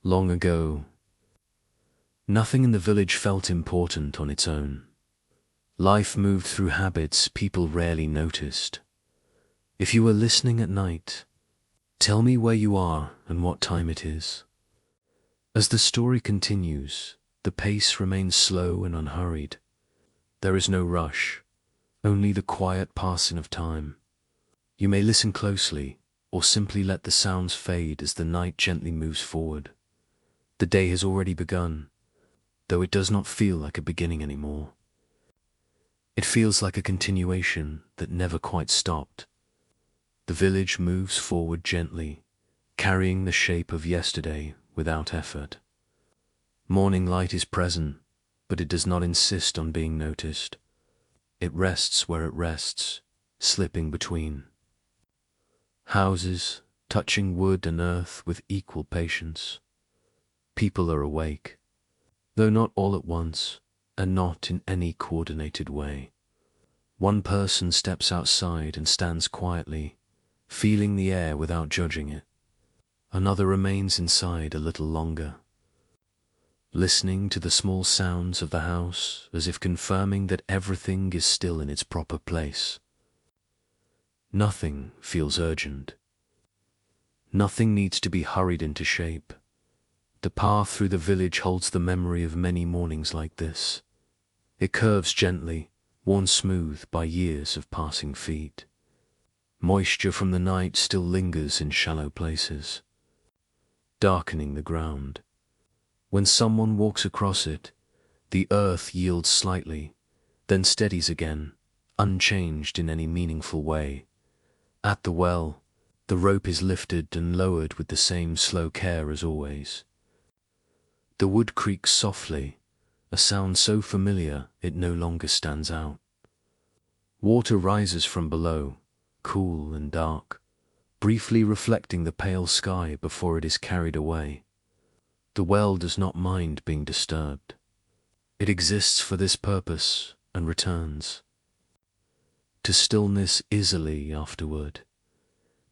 Long ago, nothing in the village felt important on its own. Life moved through habits people rarely noticed. If you were listening at night, tell me where you are and what time it is. As the story continues, the pace remains slow and unhurried. There is no rush, only the quiet passing of time. You may listen closely, or simply let the sounds fade as the night gently moves forward. The day has already begun, though it does not feel like a beginning anymore. It feels like a continuation that never quite stopped. The village moves forward gently, carrying the shape of yesterday without effort. Morning light is present, but it does not insist on being noticed. It rests where it rests, slipping between houses, touching wood and earth with equal patience. People are awake, though not all at once, and not in any coordinated way. One person steps outside and stands quietly, feeling the air without judging it. Another remains inside a little longer, listening to the small sounds of the house as if confirming that everything is still in its proper place. Nothing feels urgent. Nothing needs to be hurried into shape. The path through the village holds the memory of many mornings like this. It curves gently, worn smooth by years of passing feet. Moisture from the night still lingers in shallow places, darkening the ground. When someone walks across it, the earth yields slightly, then steadies again, unchanged in any meaningful way. At the well, the rope is lifted and lowered with the same slow care as always. The wood creaks softly, a sound so familiar it no longer stands out. Water rises from below, cool and dark, briefly reflecting the pale sky before it is carried away. The well does not mind being disturbed. It exists for this purpose and returns to stillness easily afterward.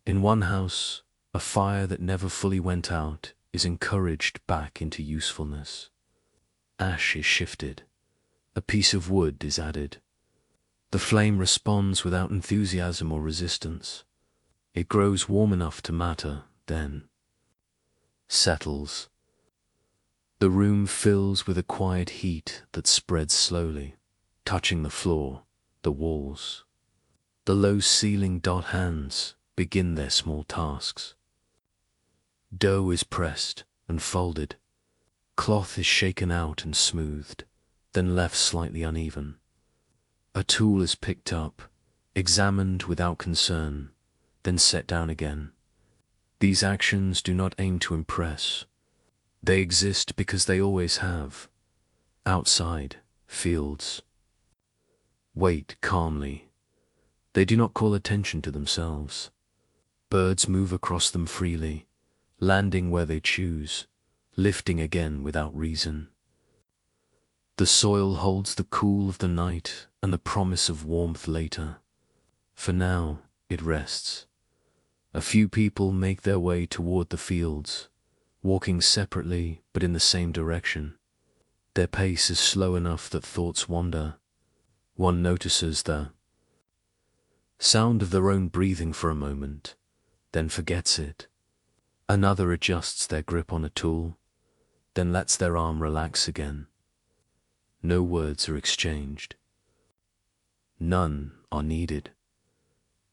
In one house, a fire that never fully went out is encouraged back into usefulness. Ash is shifted. A piece of wood is added. The flame responds without enthusiasm or resistance. It grows warm enough to matter, then settles. The room fills with a quiet heat that spreads slowly, touching the floor, the walls. The low ceiling dot hands begin their small tasks. Dough is pressed and folded. Cloth is shaken out and smoothed, then left slightly uneven. A tool is picked up, examined without concern, then set down again. These actions do not aim to impress. They exist because they always have. Outside, fields wait calmly. They do not call attention to themselves. Birds move across them freely, landing where they choose, lifting again without reason. The soil holds the cool of the night and the promise of warmth later. For now, it rests. A few people make their way toward the fields, walking separately but in the same direction. Their pace is slow enough that thoughts wander. One notices the sound of their own breathing for a moment, then forgets it. Another adjusts their grip on a tool, then lets their arm relax again. No words are exchanged. None are needed.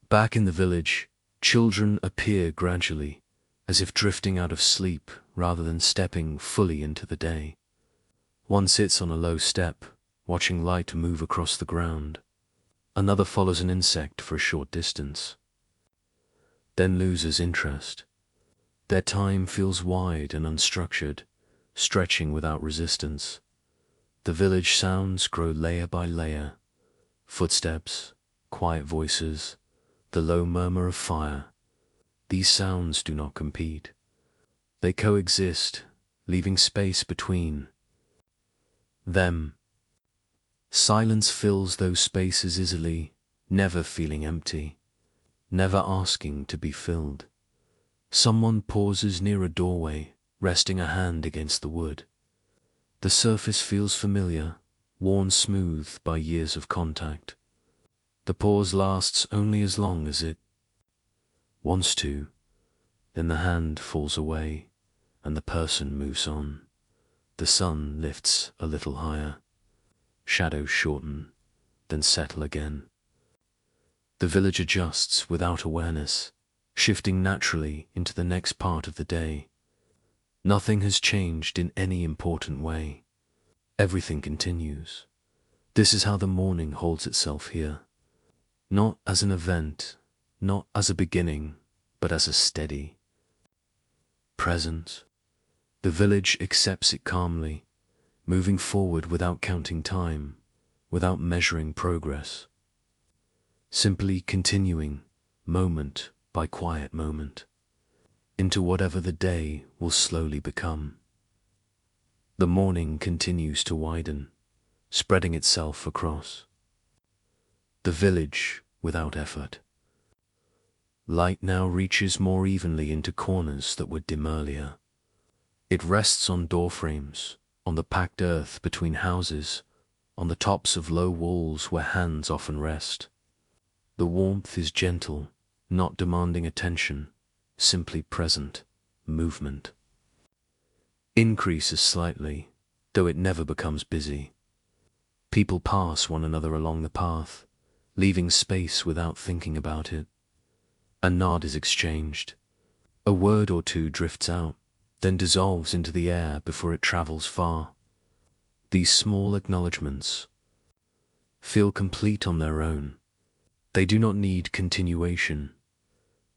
Back in the village, children appear gradually, as if drifting out of sleep rather than stepping fully into the day. One sits on a low step, watching light move across the ground. Another follows an insect for a short distance, then loses interest. Their time feels wide and unstructured, stretching without resistance. The village sounds grow layer by layer. Footsteps, quiet voices, the low murmur of fire. These sounds do not compete. They coexist, leaving space between them. Silence fills those spaces easily, never feeling empty, never asking to be filled. Someone pauses near a doorway, resting a hand against the wood. The surface feels familiar, worn smooth by years of contact. The pause lasts only as long as it wants to, then the hand falls away, and the person moves on. The sun lifts a little higher. Shadows shorten, then settle again. The village adjusts without awareness, shifting naturally into the next part of the day. Nothing has changed in any important way. Everything continues. This is how the morning holds itself here. Not as an event, not as a beginning, but as a steady present. The village accepts it calmly, moving forward without counting time, without measuring progress. Simply continuing, moment by quiet moment, into whatever the day will slowly become. The morning continues to widen, spreading itself across the village without effort. Light now reaches more evenly into corners that were dim earlier. It rests on doorframes, on the packed earth between houses, on the tops of low walls where hands often rest. The warmth is gentle, not demanding attention, simply present, movement. Increases slightly, though it never becomes busy. People pass one another along the path, leaving space without thinking about it. A nod is exchanged. A word or two drifts out, then dissolves into the air before it travels far. These small acknowledgements feel complete on their own. They do not need continuation.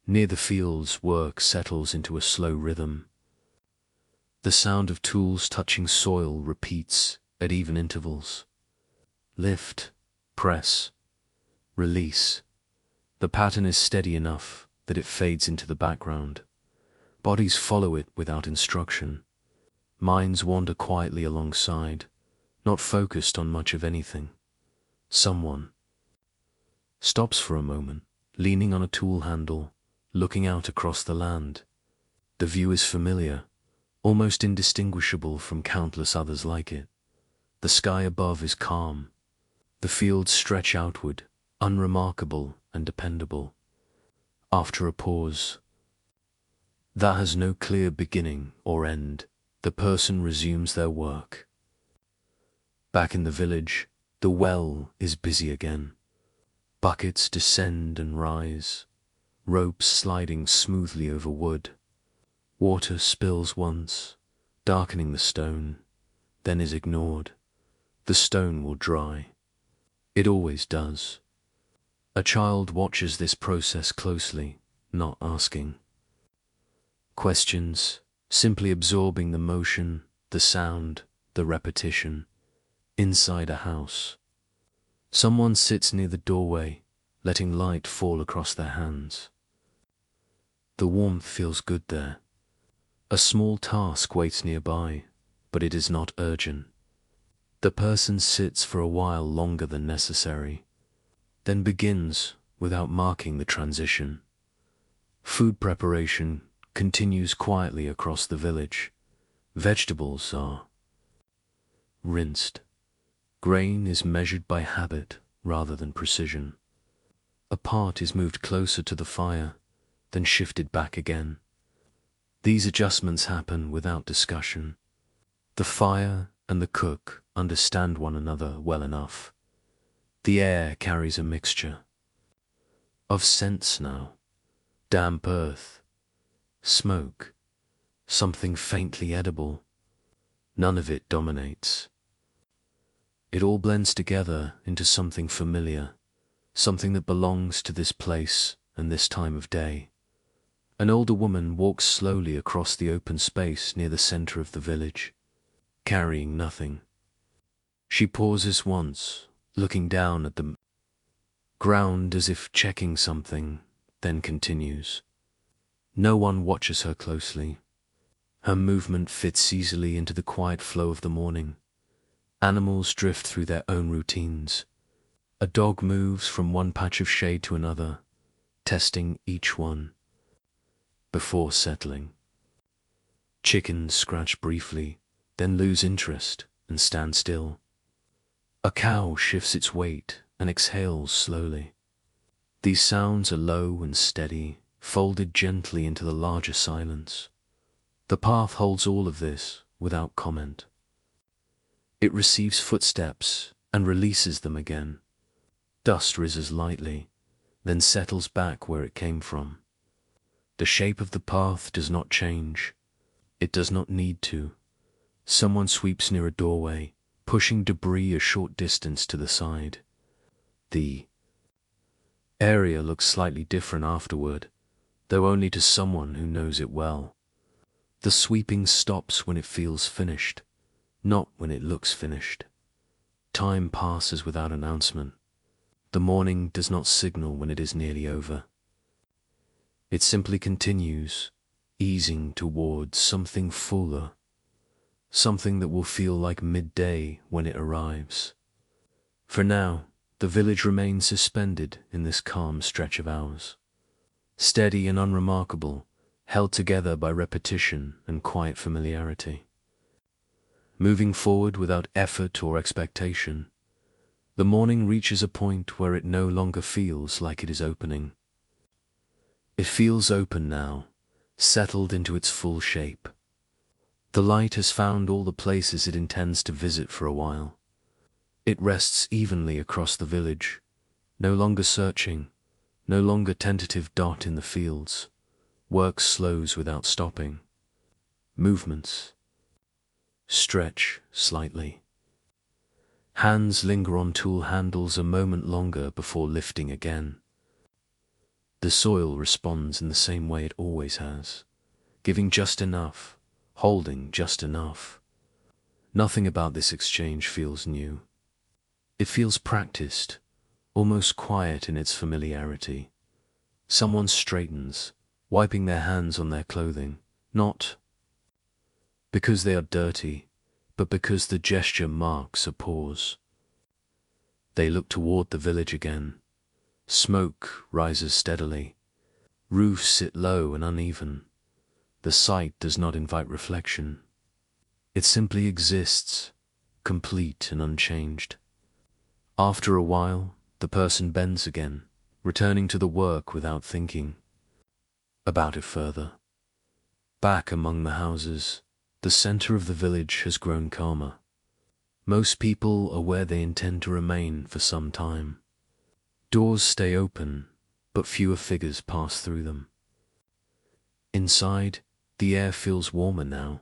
Near the fields, work settles into a slow rhythm. The sound of tools touching soil repeats at even intervals. Lift, press, release. The pattern is steady enough that it fades into the background. Bodies follow it without instruction. Minds wander quietly alongside, not focused on much of anything. Someone stops for a moment, leaning on a tool handle, looking out across the land. The view is familiar, almost indistinguishable from countless others like it. The sky above is calm. The fields stretch outward, unremarkable and dependable. After a pause that has no clear beginning or end, the person resumes their work. Back in the village, the well is busy again. Buckets descend and rise, ropes sliding smoothly over wood. Water spills once, darkening the stone, then is ignored. The stone will dry. It always does. A child watches this process closely, not asking questions, simply absorbing the motion, the sound, the repetition. Inside a house, someone sits near the doorway, letting light fall across their hands. The warmth feels good there. A small task waits nearby, but it is not urgent. The person sits for a while longer than necessary, then begins without marking the transition. Food preparation continues quietly across the village. Vegetables are rinsed. Grain is measured by habit rather than precision. A part is moved closer to the fire, then shifted back again. These adjustments happen without discussion. The fire and the cook understand one another well enough. The air carries a mixture of scents now: damp earth, smoke, something faintly edible. None of it dominates. It all blends together into something familiar, something that belongs to this place and this time of day. An older woman walks slowly across the open space near the center of the village, carrying nothing. She pauses once, looking down at the ground as if checking something, then continues. No one watches her closely. Her movement fits easily into the quiet flow of the morning. Animals drift through their own routines. A dog moves from one patch of shade to another, testing each one before settling. Chickens scratch briefly, then lose interest and stand still. A cow shifts its weight and exhales slowly. These sounds are low and steady, folded gently into the larger silence. The path holds all of this without comment. It receives footsteps and releases them again. Dust rises lightly, then settles back where it came from. The shape of the path does not change. It does not need to. Someone sweeps near a doorway, pushing debris a short distance to the side. The area looks slightly different afterward, though only to someone who knows it well. The sweeping stops when it feels finished, not when it looks finished. Time passes without announcement. The morning does not signal when it is nearly over. It simply continues, easing towards something fuller, something that will feel like midday when it arrives. For now, the village remains suspended in this calm stretch of hours, steady and unremarkable, held together by repetition and quiet familiarity. Moving forward without effort or expectation, the morning reaches a point where it no longer feels like it is opening. It feels open now, settled into its full shape. The light has found all the places it intends to visit for a while. It rests evenly across the village, no longer searching, no longer tentative dot in the fields. Work slows without stopping. Movements stretch slightly. Hands linger on tool handles a moment longer before lifting again. The soil responds in the same way it always has, giving just enough, holding just enough. Nothing about this exchange feels new. It feels practiced, almost quiet in its familiarity. Someone straightens, wiping their hands on their clothing, not because they are dirty, but because the gesture marks a pause. They look toward the village again. Smoke rises steadily. Roofs sit low and uneven. The sight does not invite reflection. It simply exists, complete and unchanged. After a while, the person bends again, returning to the work without thinking about it further. Back among the houses, the center of the village has grown calmer. Most people are where they intend to remain for some time. Doors stay open, but fewer figures pass through them. Inside, the air feels warmer now,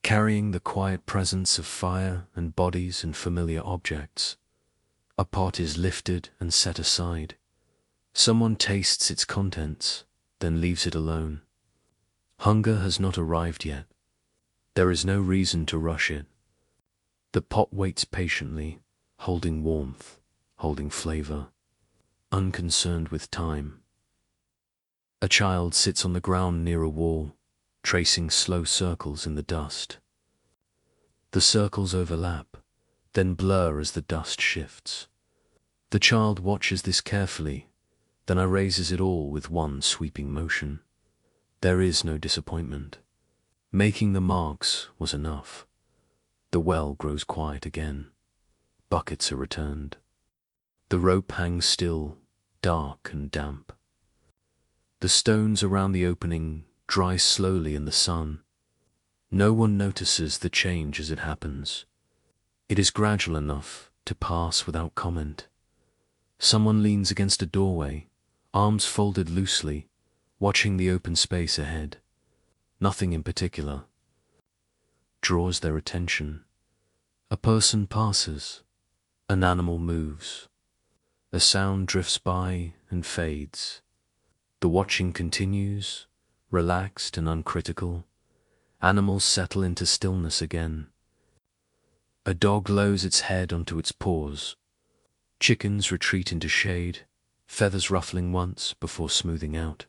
carrying the quiet presence of fire and bodies and familiar objects. A pot is lifted and set aside. Someone tastes its contents, then leaves it alone. Hunger has not arrived yet. There is no reason to rush it. The pot waits patiently, holding warmth, holding flavor, unconcerned with time. A child sits on the ground near a wall, tracing slow circles in the dust. The circles overlap, then blur as the dust shifts. The child watches this carefully, then erases it all with one sweeping motion. There is no disappointment. Making the marks was enough. The well grows quiet again. Buckets are returned. The rope hangs still, dark and damp. The stones around the opening dry slowly in the sun. No one notices the change as it happens. It is gradual enough to pass without comment. Someone leans against a doorway, arms folded loosely, watching the open space ahead. Nothing in particular draws their attention. A person passes. An animal moves. A sound drifts by and fades. The watching continues, relaxed and uncritical. Animals settle into stillness again. A dog lowers its head onto its paws. Chickens retreat into shade, feathers ruffling once before smoothing out.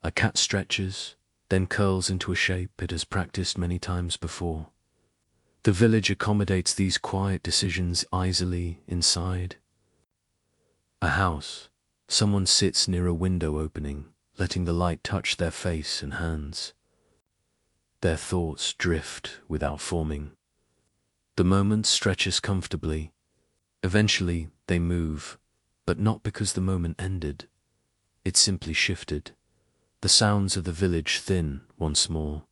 A cat stretches, then curls into a shape it has practiced many times before. The village accommodates these quiet decisions easily inside. A house. Someone sits near a window opening, letting the light touch their face and hands. Their thoughts drift without forming. The moment stretches comfortably. Eventually, they move, but not because the moment ended. It simply shifted. The sounds of the village thin once more.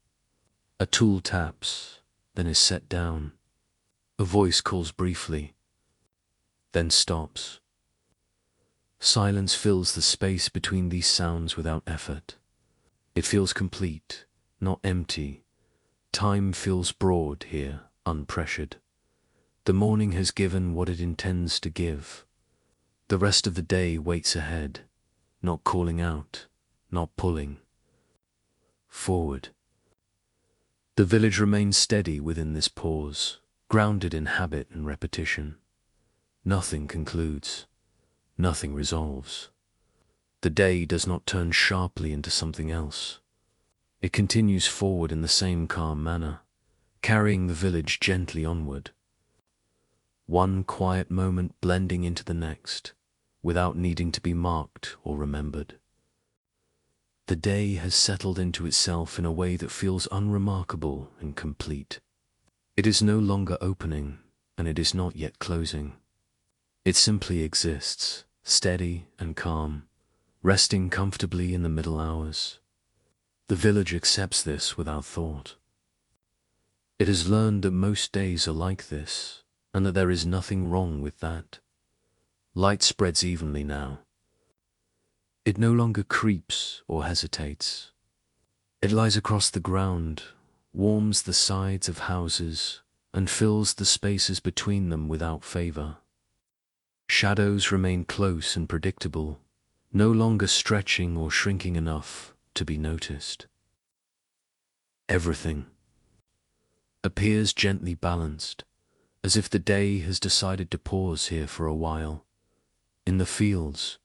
A tool taps, then is set down. A voice calls briefly, then stops. Silence fills the space between these sounds without effort. It feels complete, not empty. Time feels broad here, unpressured. The morning has given what it intends to give. The rest of the day waits ahead, not calling out, not pulling. Forward. The village remains steady within this pause, grounded in habit and repetition. Nothing concludes. Nothing resolves. The day does not turn sharply into something else. It continues forward in the same calm manner, carrying the village gently onward. One quiet moment blending into the next, without needing to be marked or remembered. The day has settled into itself in a way that feels unremarkable and complete. It is no longer opening, and it is not yet closing. It simply exists, steady and calm, resting comfortably in the middle hours. The village accepts this without thought. It has learned that most days are like this, and that there is nothing wrong with that. Light spreads evenly now. It no longer creeps or hesitates. It lies across the ground, warms the sides of houses, and fills the spaces between them without favor. Shadows remain close and predictable, no longer stretching or shrinking enough to be noticed. Everything appears gently balanced, as if the day has decided to pause here for a while. In the fields,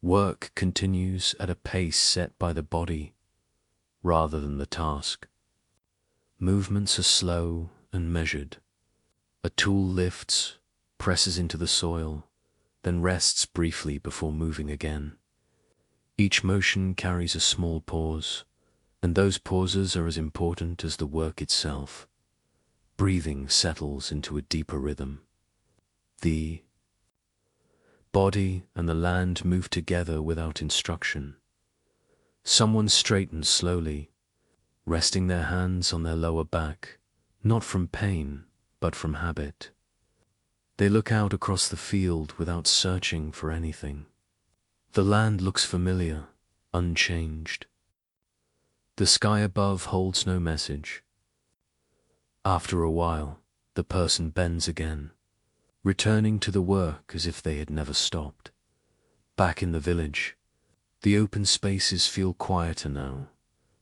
work continues at a pace set by the body rather than the task. Movements are slow and measured. A tool lifts, presses into the soil, then rests briefly before moving again. Each motion carries a small pause, and those pauses are as important as the work itself. Breathing settles into a deeper rhythm. The body and the land move together without instruction. Someone straightens slowly, resting their hands on their lower back, not from pain, but from habit. They look out across the field without searching for anything. The land looks familiar, unchanged. The sky above holds no message. After a while, the person bends again, returning to the work as if they had never stopped. Back in the village, the open spaces feel quieter now,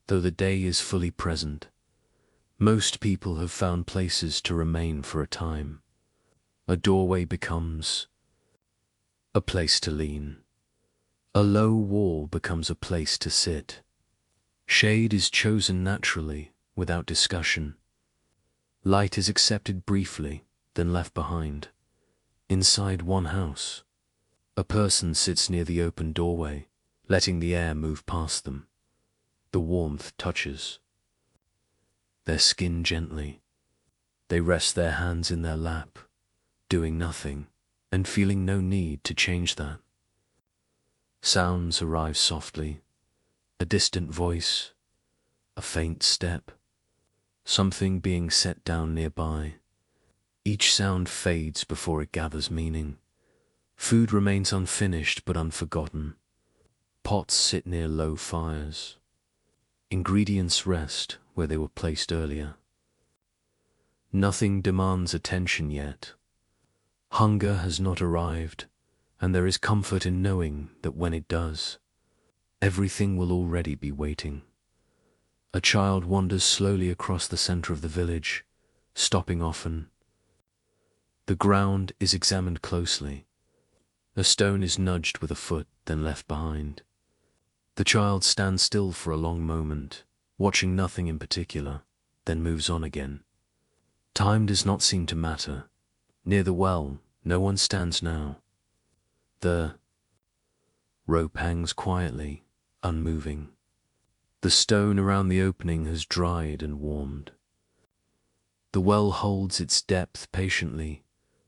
though the day is fully present. Most people have found places to remain for a time. A doorway becomes a place to lean. A low wall becomes a place to sit. Shade is chosen naturally, without discussion. Light is accepted briefly, then left behind. Inside one house, a person sits near the open doorway, letting the air move past them. The warmth touches their skin gently. They rest their hands in their lap, doing nothing, and feeling no need to change that. Sounds arrive softly, a distant voice, a faint step, something being set down nearby. Each sound fades before it gathers meaning. Food remains unfinished but unforgotten. Pots sit near low fires. Ingredients rest where they were placed earlier. Nothing demands attention yet. Hunger has not arrived, and there is comfort in knowing that when it does, everything will already be waiting. A child wanders slowly across the center of the village, stopping often. The ground is examined closely. A stone is nudged with a foot, then left behind. The child stands still for a long moment, watching nothing in particular, then moves on again. Time does not seem to matter. Near the well, no one stands now. The rope hangs quietly, unmoving. The stone around the opening has dried and warmed. The well holds its depth patiently,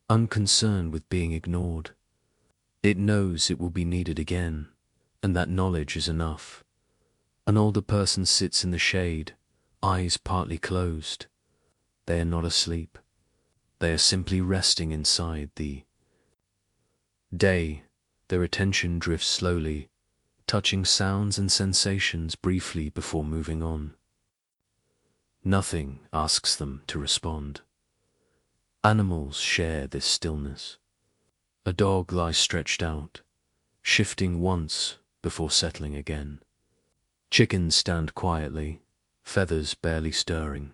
unconcerned with being ignored. It knows it will be needed again, and that knowledge is enough. An older person sits in the shade, eyes partly closed. They are not asleep. They are simply resting inside the day. Their attention drifts slowly, touching sounds and sensations briefly before moving on. Nothing asks them to respond. Animals share this stillness. A dog lies stretched out, shifting once before settling again. Chickens stand quietly, feathers barely stirring.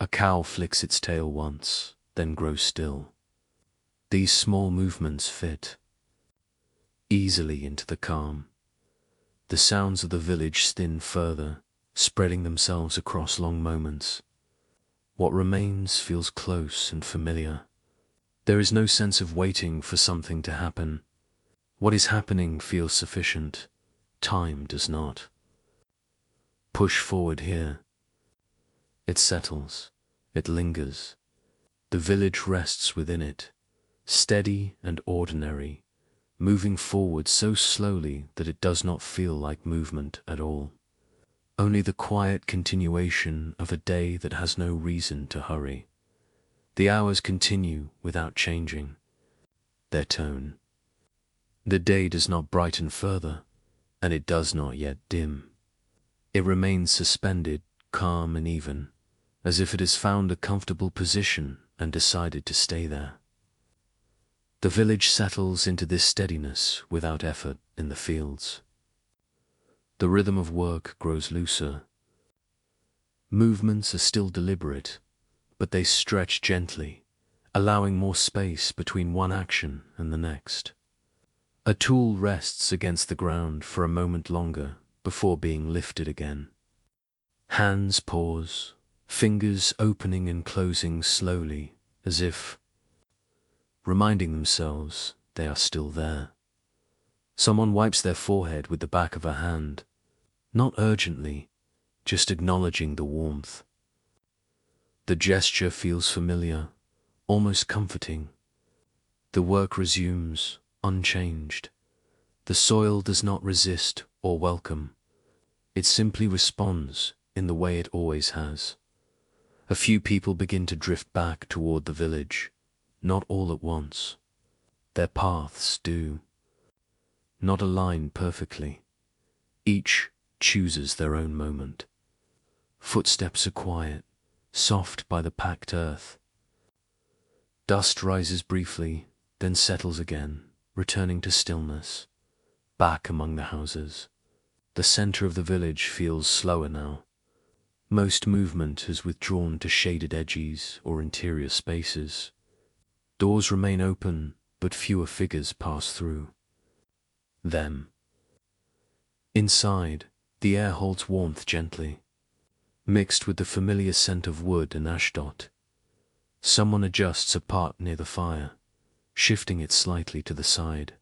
A cow flicks its tail once, then grows still. These small movements fit easily into the calm. The sounds of the village thin further, spreading themselves across long moments. What remains feels close and familiar. There is no sense of waiting for something to happen. What is happening feels sufficient. Time does not. Push forward here. It settles. It lingers. The village rests within it, steady and ordinary, moving forward so slowly that it does not feel like movement at all. Only the quiet continuation of a day that has no reason to hurry. The hours continue without changing their tone. The day does not brighten further, and it does not yet dim. It remains suspended, calm and even, as if it has found a comfortable position and decided to stay there. The village settles into this steadiness without effort in the fields. The rhythm of work grows looser. Movements are still deliberate, but they stretch gently, allowing more space between one action and the next. A tool rests against the ground for a moment longer before being lifted again. Hands pause, fingers opening and closing slowly, as if reminding themselves they are still there. Someone wipes their forehead with the back of a hand, not urgently, just acknowledging the warmth. The gesture feels familiar, almost comforting. The work resumes, unchanged. The soil does not resist or welcome. It simply responds in the way it always has. A few people begin to drift back toward the village, not all at once. Their paths do not align perfectly. Each chooses their own moment. Footsteps are quiet, soft by the packed earth. Dust rises briefly, then settles again, returning to stillness. Back among the houses. The center of the village feels slower now. Most movement has withdrawn to shaded edges or interior spaces. Doors remain open, but fewer figures pass through them. Inside, the air holds warmth gently, mixed with the familiar scent of wood and ashdot. Someone adjusts a pot near the fire, shifting it slightly to the side.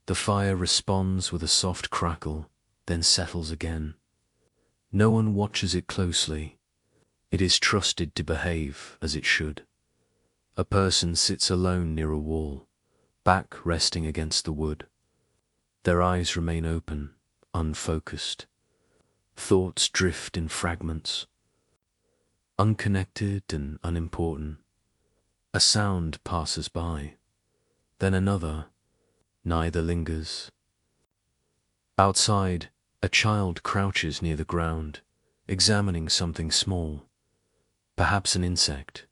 The fire responds with a soft crackle, then settles again. No one watches it closely. It is trusted to behave as it should. A person sits alone near a wall, back resting against the wood. Their eyes remain open, unfocused. Thoughts drift in fragments, unconnected and unimportant. A sound passes by, then another. Neither lingers. Outside, a child crouches near the ground, examining something small. Perhaps an insect.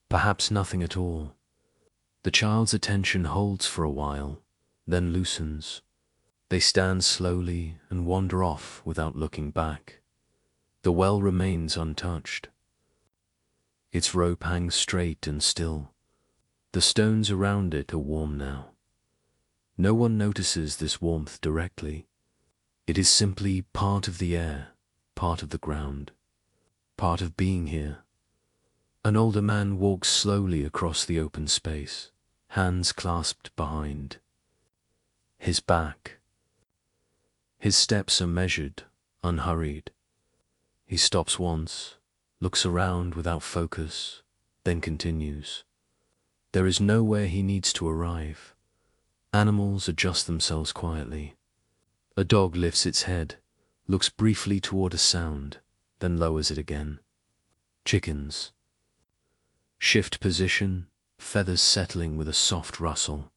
Perhaps nothing at all. The child's attention holds for a while, then loosens. They stand slowly and wander off without looking back. The well remains untouched. Its rope hangs straight and still. The stones around it are warm now. No one notices this warmth directly. It is simply part of the air, part of the ground, part of being here. An older man walks slowly across the open space, hands clasped behind his back. His steps are measured, unhurried. He stops once, looks around without focus, then continues. There is nowhere he needs to arrive. Animals adjust themselves quietly. A dog lifts its head, looks briefly toward a sound, then lowers it again. Chickens shift position, feathers settling with a soft rustle.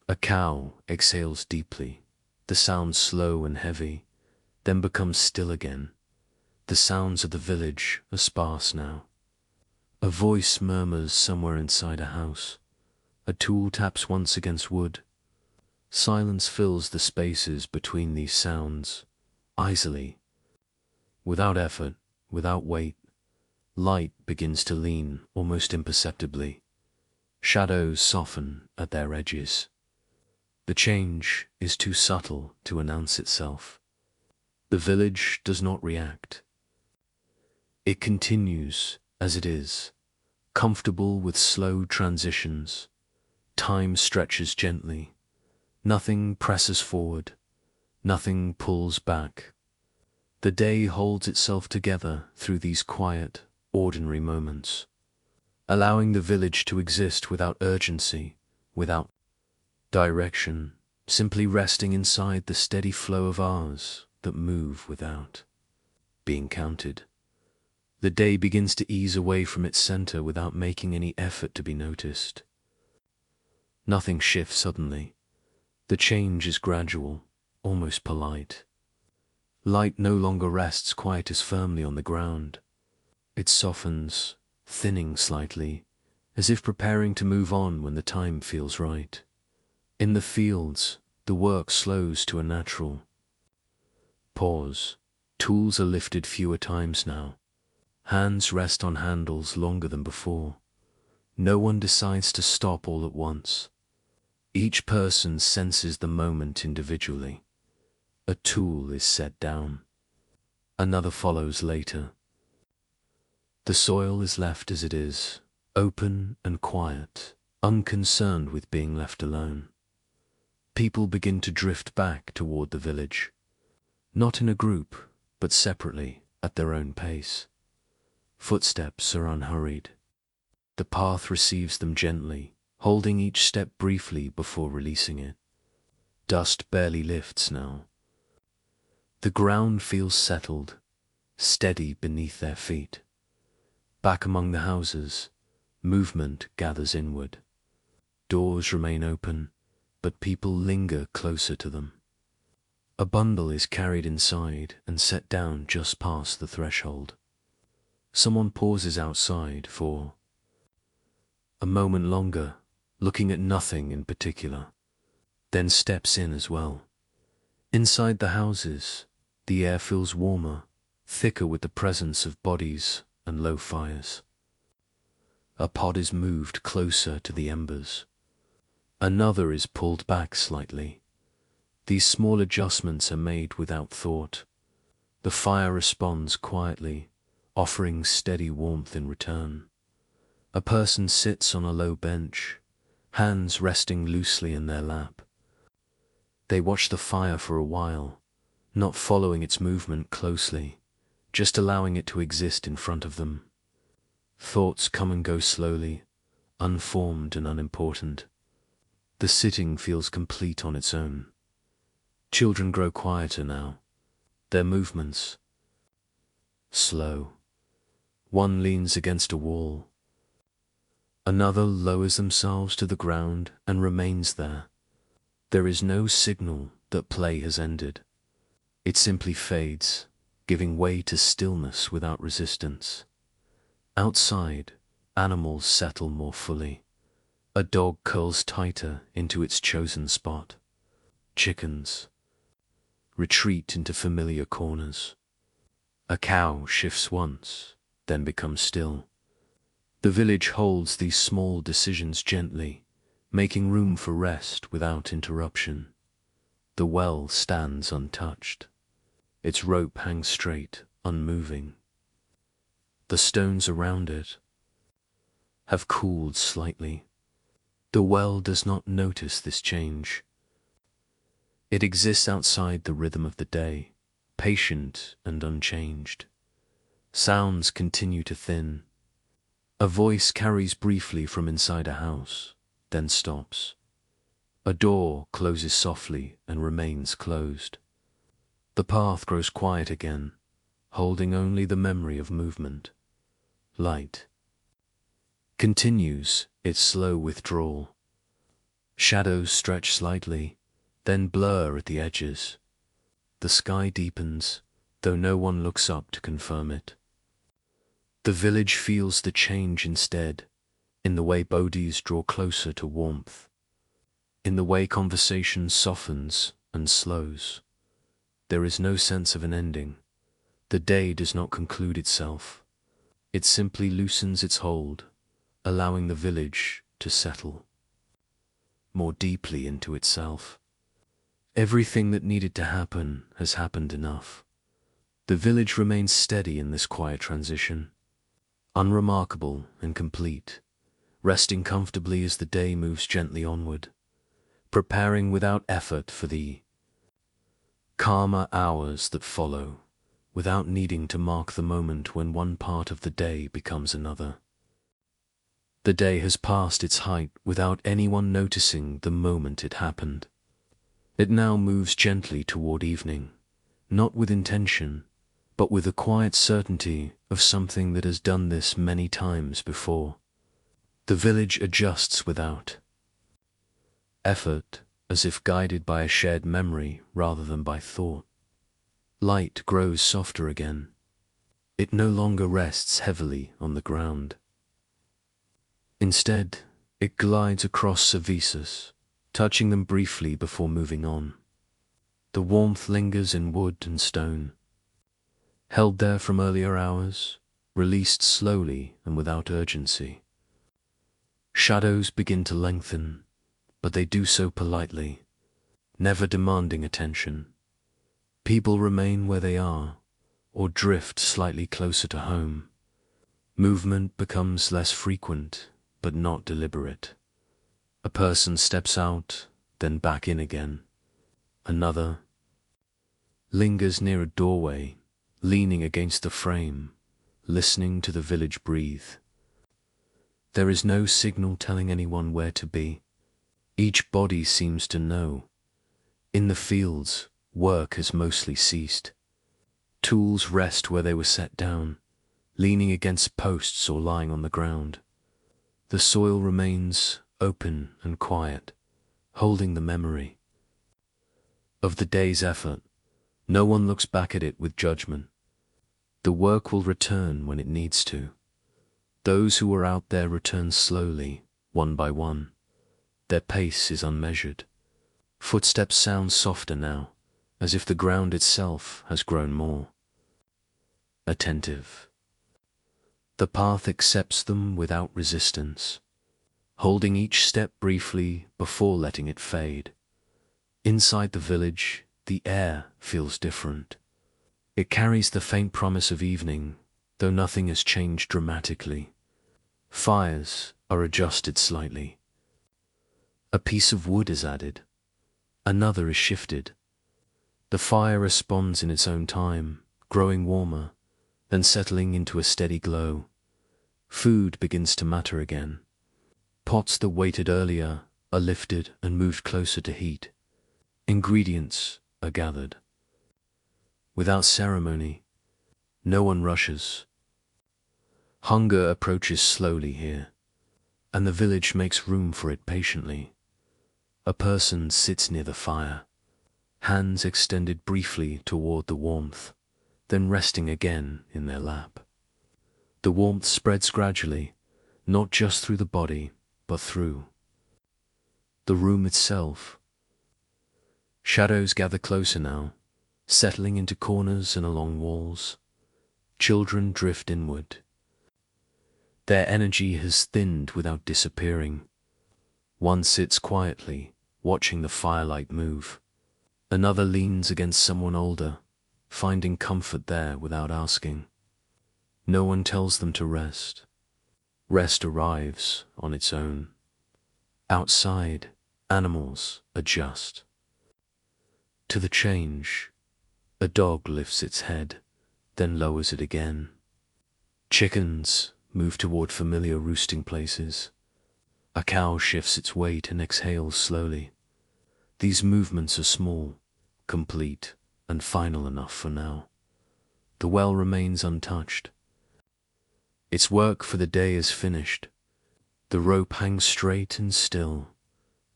A cow exhales deeply, the sound slow and heavy, then becomes still again. The sounds of the village are sparse now. A voice murmurs somewhere inside a house. A tool taps once against wood. Silence fills the spaces between these sounds, easily. Without effort, without weight, light begins to lean almost imperceptibly. Shadows soften at their edges. The change is too subtle to announce itself. The village does not react. It continues as it is, comfortable with slow transitions. Time stretches gently. Nothing presses forward. Nothing pulls back. The day holds itself together through these quiet, ordinary moments, allowing the village to exist without urgency, without direction, simply resting inside the steady flow of hours that move without being counted. The day begins to ease away from its center without making any effort to be noticed. Nothing shifts suddenly. The change is gradual, almost polite. Light no longer rests quite as firmly on the ground. It softens, thinning slightly, as if preparing to move on when the time feels right. In the fields, the work slows to a natural pause. Tools are lifted fewer times now. Hands rest on handles longer than before. No one decides to stop all at once. Each person senses the moment individually. A tool is set down. Another follows later. The soil is left as it is, open and quiet, unconcerned with being left alone. People begin to drift back toward the village, not in a group, but separately, at their own pace. Footsteps are unhurried. The path receives them gently, holding each step briefly before releasing it. Dust barely lifts now. The ground feels settled, steady beneath their feet. Back among the houses, movement gathers inward. Doors remain open, but people linger closer to them. A bundle is carried inside and set down just past the threshold. Someone pauses outside for a moment longer, looking at nothing in particular, then steps in as well. Inside the houses, the air feels warmer, thicker with the presence of bodies and low fires. A pot is moved closer to the embers. Another is pulled back slightly. These small adjustments are made without thought. The fire responds quietly, offering steady warmth in return. A person sits on a low bench, hands resting loosely in their lap. They watch the fire for a while, not following its movement closely, just allowing it to exist in front of them. Thoughts come and go slowly, unformed and unimportant. The sitting feels complete on its own. Children grow quieter now, their movements slow. One leans against a wall. Another lowers themselves to the ground and remains there. There is no signal that play has ended. It simply fades, giving way to stillness without resistance. Outside, animals settle more fully. A dog curls tighter into its chosen spot. Chickens retreat into familiar corners. A cow shifts once, then becomes still. The village holds these small decisions gently, making room for rest without interruption. The well stands untouched. Its rope hangs straight, unmoving. The stones around it have cooled slightly. The well does not notice this change. It exists outside the rhythm of the day, patient and unchanged. Sounds continue to thin. A voice carries briefly from inside a house, then stops. A door closes softly and remains closed. The path grows quiet again, holding only the memory of movement. Light continues its slow withdrawal. Shadows stretch slightly, then blur at the edges. The sky deepens, though no one looks up to confirm it. The village feels the change instead, in the way bodies draw closer to warmth, in the way conversation softens and slows. There is no sense of an ending. The day does not conclude itself. It simply loosens its hold, allowing the village to settle more deeply into itself. Everything that needed to happen has happened enough. The village remains steady in this quiet transition, unremarkable and complete, resting comfortably as the day moves gently onward, preparing without effort for the calmer hours that follow, without needing to mark the moment when one part of the day becomes another. The day has passed its height without anyone noticing the moment it happened. It now moves gently toward evening, not with intention, but with the quiet certainty of something that has done this many times before. The village adjusts without effort, as if guided by a shared memory rather than by thought. Light grows softer again. It no longer rests heavily on the ground. Instead, it glides across surfaces, touching them briefly before moving on. The warmth lingers in wood and stone, held there from earlier hours, released slowly and without urgency. Shadows begin to lengthen, but they do so politely, never demanding attention. People remain where they are, or drift slightly closer to home. Movement becomes less frequent, but not deliberate. A person steps out, then back in again. Another lingers near a doorway, leaning against the frame, listening to the village breathe. There is no signal telling anyone where to be. Each body seems to know. In the fields, work has mostly ceased. Tools rest where they were set down, leaning against posts or lying on the ground. The soil remains open and quiet, holding the memory of the day's effort. No one looks back at it with judgment. The work will return when it needs to. Those who are out there return slowly, one by one. Their pace is unmeasured. Footsteps sound softer now, as if the ground itself has grown more attentive. The path accepts them without resistance, holding each step briefly before letting it fade. Inside the village, the air feels different. It carries the faint promise of evening, though nothing has changed dramatically. Fires are adjusted slightly. A piece of wood is added. Another is shifted. The fire responds in its own time, growing warmer, then settling into a steady glow. Food begins to matter again. Pots that waited earlier are lifted and moved closer to heat. Ingredients are gathered. Without ceremony, no one rushes. Hunger approaches slowly here, and the village makes room for it patiently. A person sits near the fire, hands extended briefly toward the warmth, then resting again in their lap. The warmth spreads gradually, not just through the body, but through the room itself. Shadows gather closer now, settling into corners and along walls. Children drift inward. Their energy has thinned without disappearing. One sits quietly, watching the firelight move. Another leans against someone older, finding comfort there without asking. No one tells them to rest. Rest arrives on its own. Outside, animals adjust to the change. A dog lifts its head, then lowers it again. Chickens move toward familiar roosting places. A cow shifts its weight and exhales slowly. These movements are small, complete, and final enough for now. The well remains untouched. Its work for the day is finished. The rope hangs straight and still.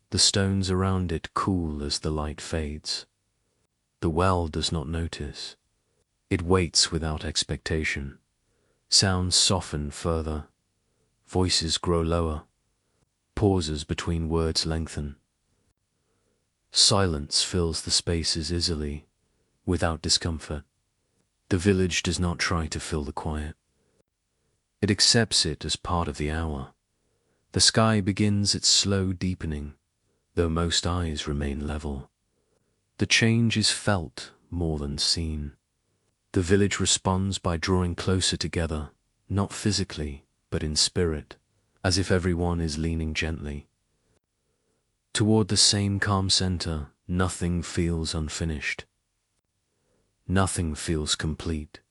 The stones around it cool as the light fades. The well does not notice. It waits without expectation. Sounds soften further. Voices grow lower. Pauses between words lengthen. Silence fills the spaces easily, without discomfort. The village does not try to fill the quiet. It accepts it as part of the hour. The sky begins its slow deepening, though most eyes remain level. The change is felt more than seen. The village responds by drawing closer together, not physically, but in spirit, as if everyone is leaning gently. Toward the same calm center, nothing feels unfinished. Nothing feels complete.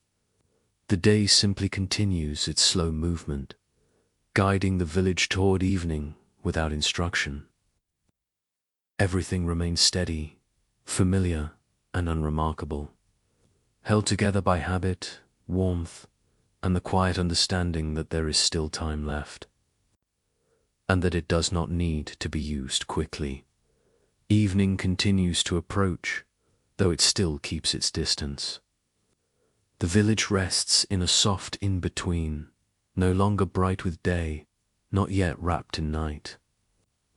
The day simply continues its slow movement, guiding the village toward evening without instruction. Everything remains steady, familiar, and unremarkable, held together by habit, warmth, and the quiet understanding that there is still time left, and that it does not need to be used quickly. Evening continues to approach, though it still keeps its distance. The village rests in a soft in-between, no longer bright with day, not yet wrapped in night.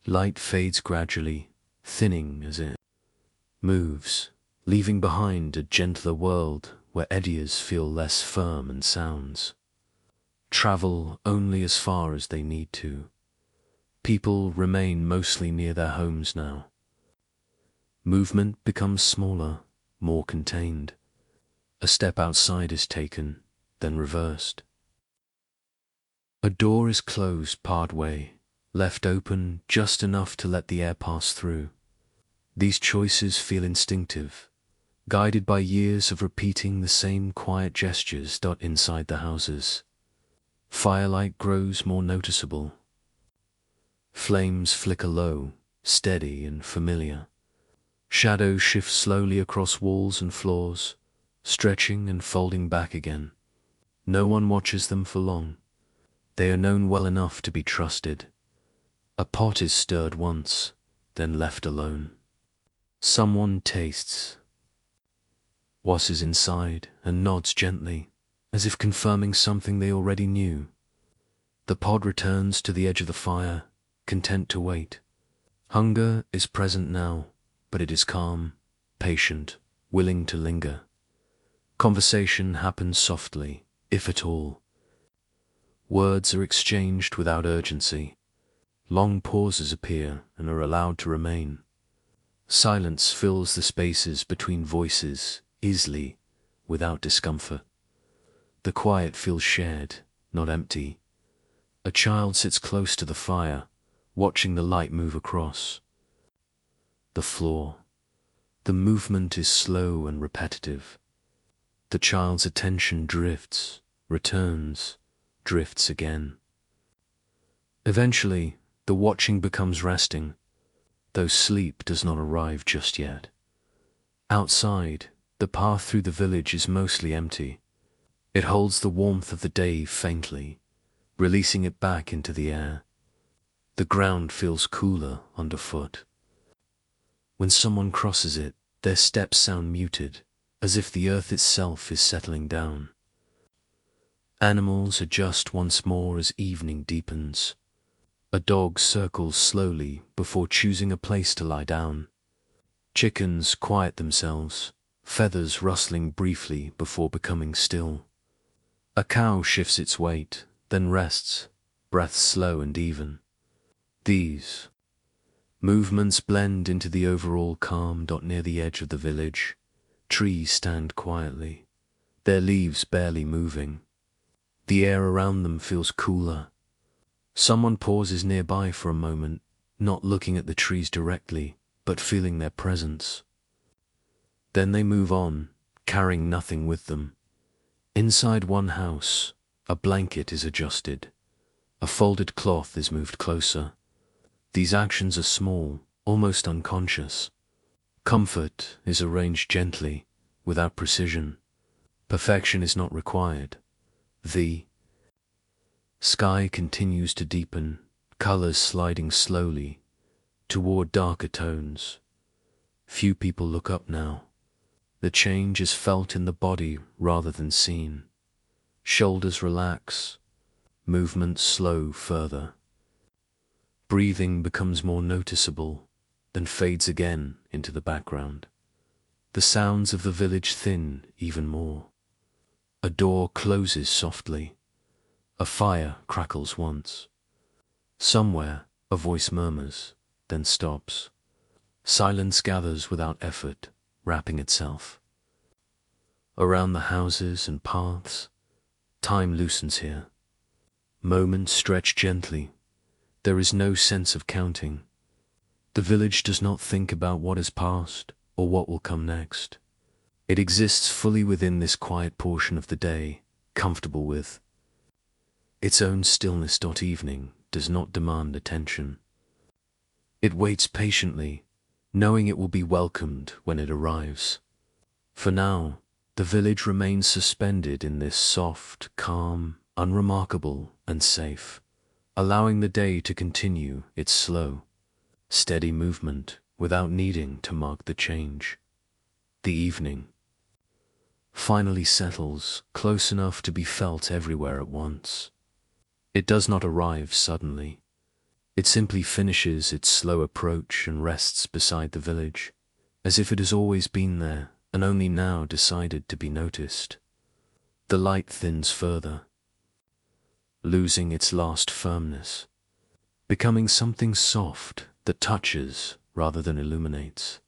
Light fades gradually, thinning as it moves, leaving behind a gentler world where eddies feel less firm and sounds travel only as far as they need to. People remain mostly near their homes now. Movement becomes smaller, more contained. A step outside is taken, then reversed. A door is closed partway, left open just enough to let the air pass through. These choices feel instinctive, guided by years of repeating the same quiet gestures inside the houses. Firelight grows more noticeable. Flames flicker low, steady and familiar. Shadows shift slowly across walls and floors, stretching and folding back again. No one watches them for long. They are known well enough to be trusted. A pot is stirred once, then left alone. Someone tastes, washes inside, and nods gently, as if confirming something they already knew. The pod returns to the edge of the fire, content to wait. Hunger is present now, but it is calm, patient, willing to linger. Conversation happens softly, if at all. Words are exchanged without urgency. Long pauses appear and are allowed to remain. Silence fills the spaces between voices, easily, without discomfort. The quiet feels shared, not empty. A child sits close to the fire, watching the light move across the floor. The movement is slow and repetitive. The child's attention drifts, returns, drifts again. Eventually, the watching becomes resting, though sleep does not arrive just yet. Outside, the path through the village is mostly empty. It holds the warmth of the day faintly, releasing it back into the air. The ground feels cooler underfoot. When someone crosses it, their steps sound muted, as if the earth itself is settling down. Animals adjust once more as evening deepens. A dog circles slowly before choosing a place to lie down. Chickens quiet themselves, feathers rustling briefly before becoming still. A cow shifts its weight, then rests, breath slow and even. These movements blend into the overall calm. Near the edge of the village, trees stand quietly, their leaves barely moving. The air around them feels cooler. Someone pauses nearby for a moment, not looking at the trees directly, but feeling their presence. Then they move on, carrying nothing with them. Inside one house, a blanket is adjusted. A folded cloth is moved closer. These actions are small, almost unconscious. Comfort is arranged gently, without precision. Perfection is not required. The sky continues to deepen, colors sliding slowly toward darker tones. Few people look up now. The change is felt in the body rather than seen. Shoulders relax, movements slow further. Breathing becomes more noticeable, then fades again into the background. The sounds of the village thin even more. A door closes softly. A fire crackles once. Somewhere a voice murmurs, then stops. Silence gathers without effort, wrapping itself. Around the houses and paths, time loosens here. Moments stretch gently. There is no sense of counting. The village does not think about what has passed or what will come next. It exists fully within this quiet portion of the day, comfortable with its own stillness. Evening does not demand attention. It waits patiently, knowing it will be welcomed when it arrives. For now, the village remains suspended in this soft, calm, unremarkable, and safe, allowing the day to continue its slow, steady movement without needing to mark the change. The evening finally settles, close enough to be felt everywhere at once. It does not arrive suddenly. It simply finishes its slow approach and rests beside the village, as if it has always been there and only now decided to be noticed. The light thins further, losing its last firmness, becoming something soft that touches rather than illuminates.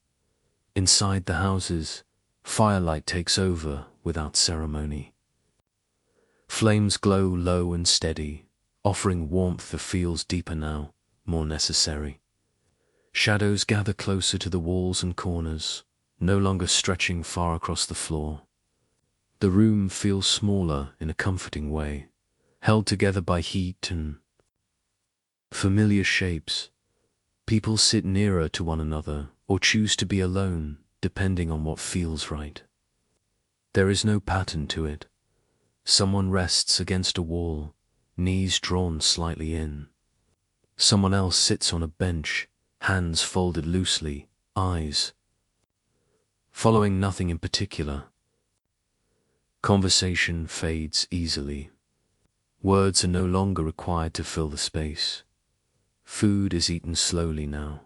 Inside the houses, firelight takes over without ceremony. Flames glow low and steady, offering warmth that feels deeper now, more necessary. Shadows gather closer to the walls and corners, no longer stretching far across the floor. The room feels smaller in a comforting way, held together by heat and familiar shapes. People sit nearer to one another or choose to be alone, depending on what feels right. There is no pattern to it. Someone rests against a wall, knees drawn slightly in. Someone else sits on a bench, hands folded loosely, eyes following nothing in particular. Conversation fades easily. Words are no longer required to fill the space. Food is eaten slowly now.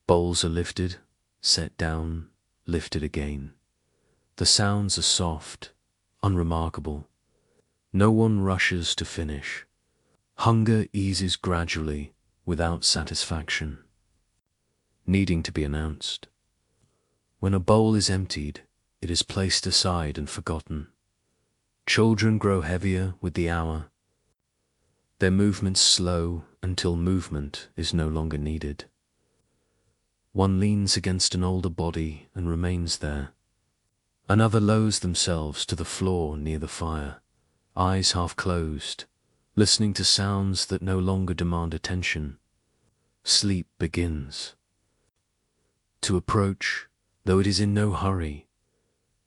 Bowls are lifted, set down, lifted again. The sounds are soft, unremarkable. No one rushes to finish. Hunger eases gradually, without satisfaction, needing to be announced. When a bowl is emptied, it is placed aside and forgotten. Children grow heavier with the hour, their movements slow until movement is no longer needed. One leans against an older body and remains there. Another lowers themselves to the floor near the fire, eyes half closed, listening to sounds that no longer demand attention. Sleep begins to approach, though it is in no hurry.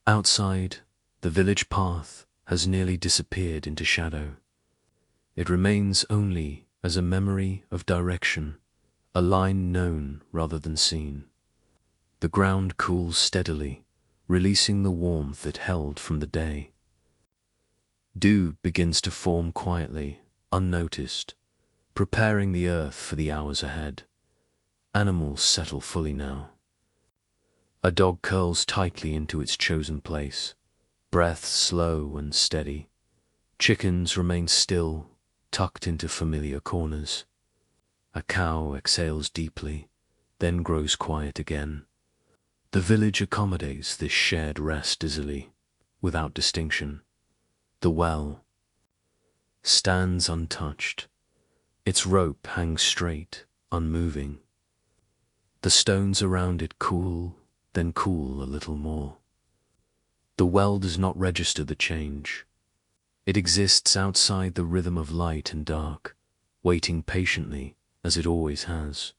Outside, the village path has nearly disappeared into shadow. It remains only as a memory of direction, a line known rather than seen. The ground cools steadily, releasing the warmth it held from the day. Dew begins to form quietly, unnoticed, preparing the earth for the hours ahead. Animals settle fully now. A dog curls tightly into its chosen place, breath slow and steady. Chickens remain still, tucked into familiar corners. A cow exhales deeply, then grows quiet again. The village accommodates this shared rest easily, without distinction. The well stands untouched. Its rope hangs straight, unmoving. The stones around it cool, then cool a little more. The well does not register the change. It exists outside the rhythm of light and dark, waiting patiently as it always has.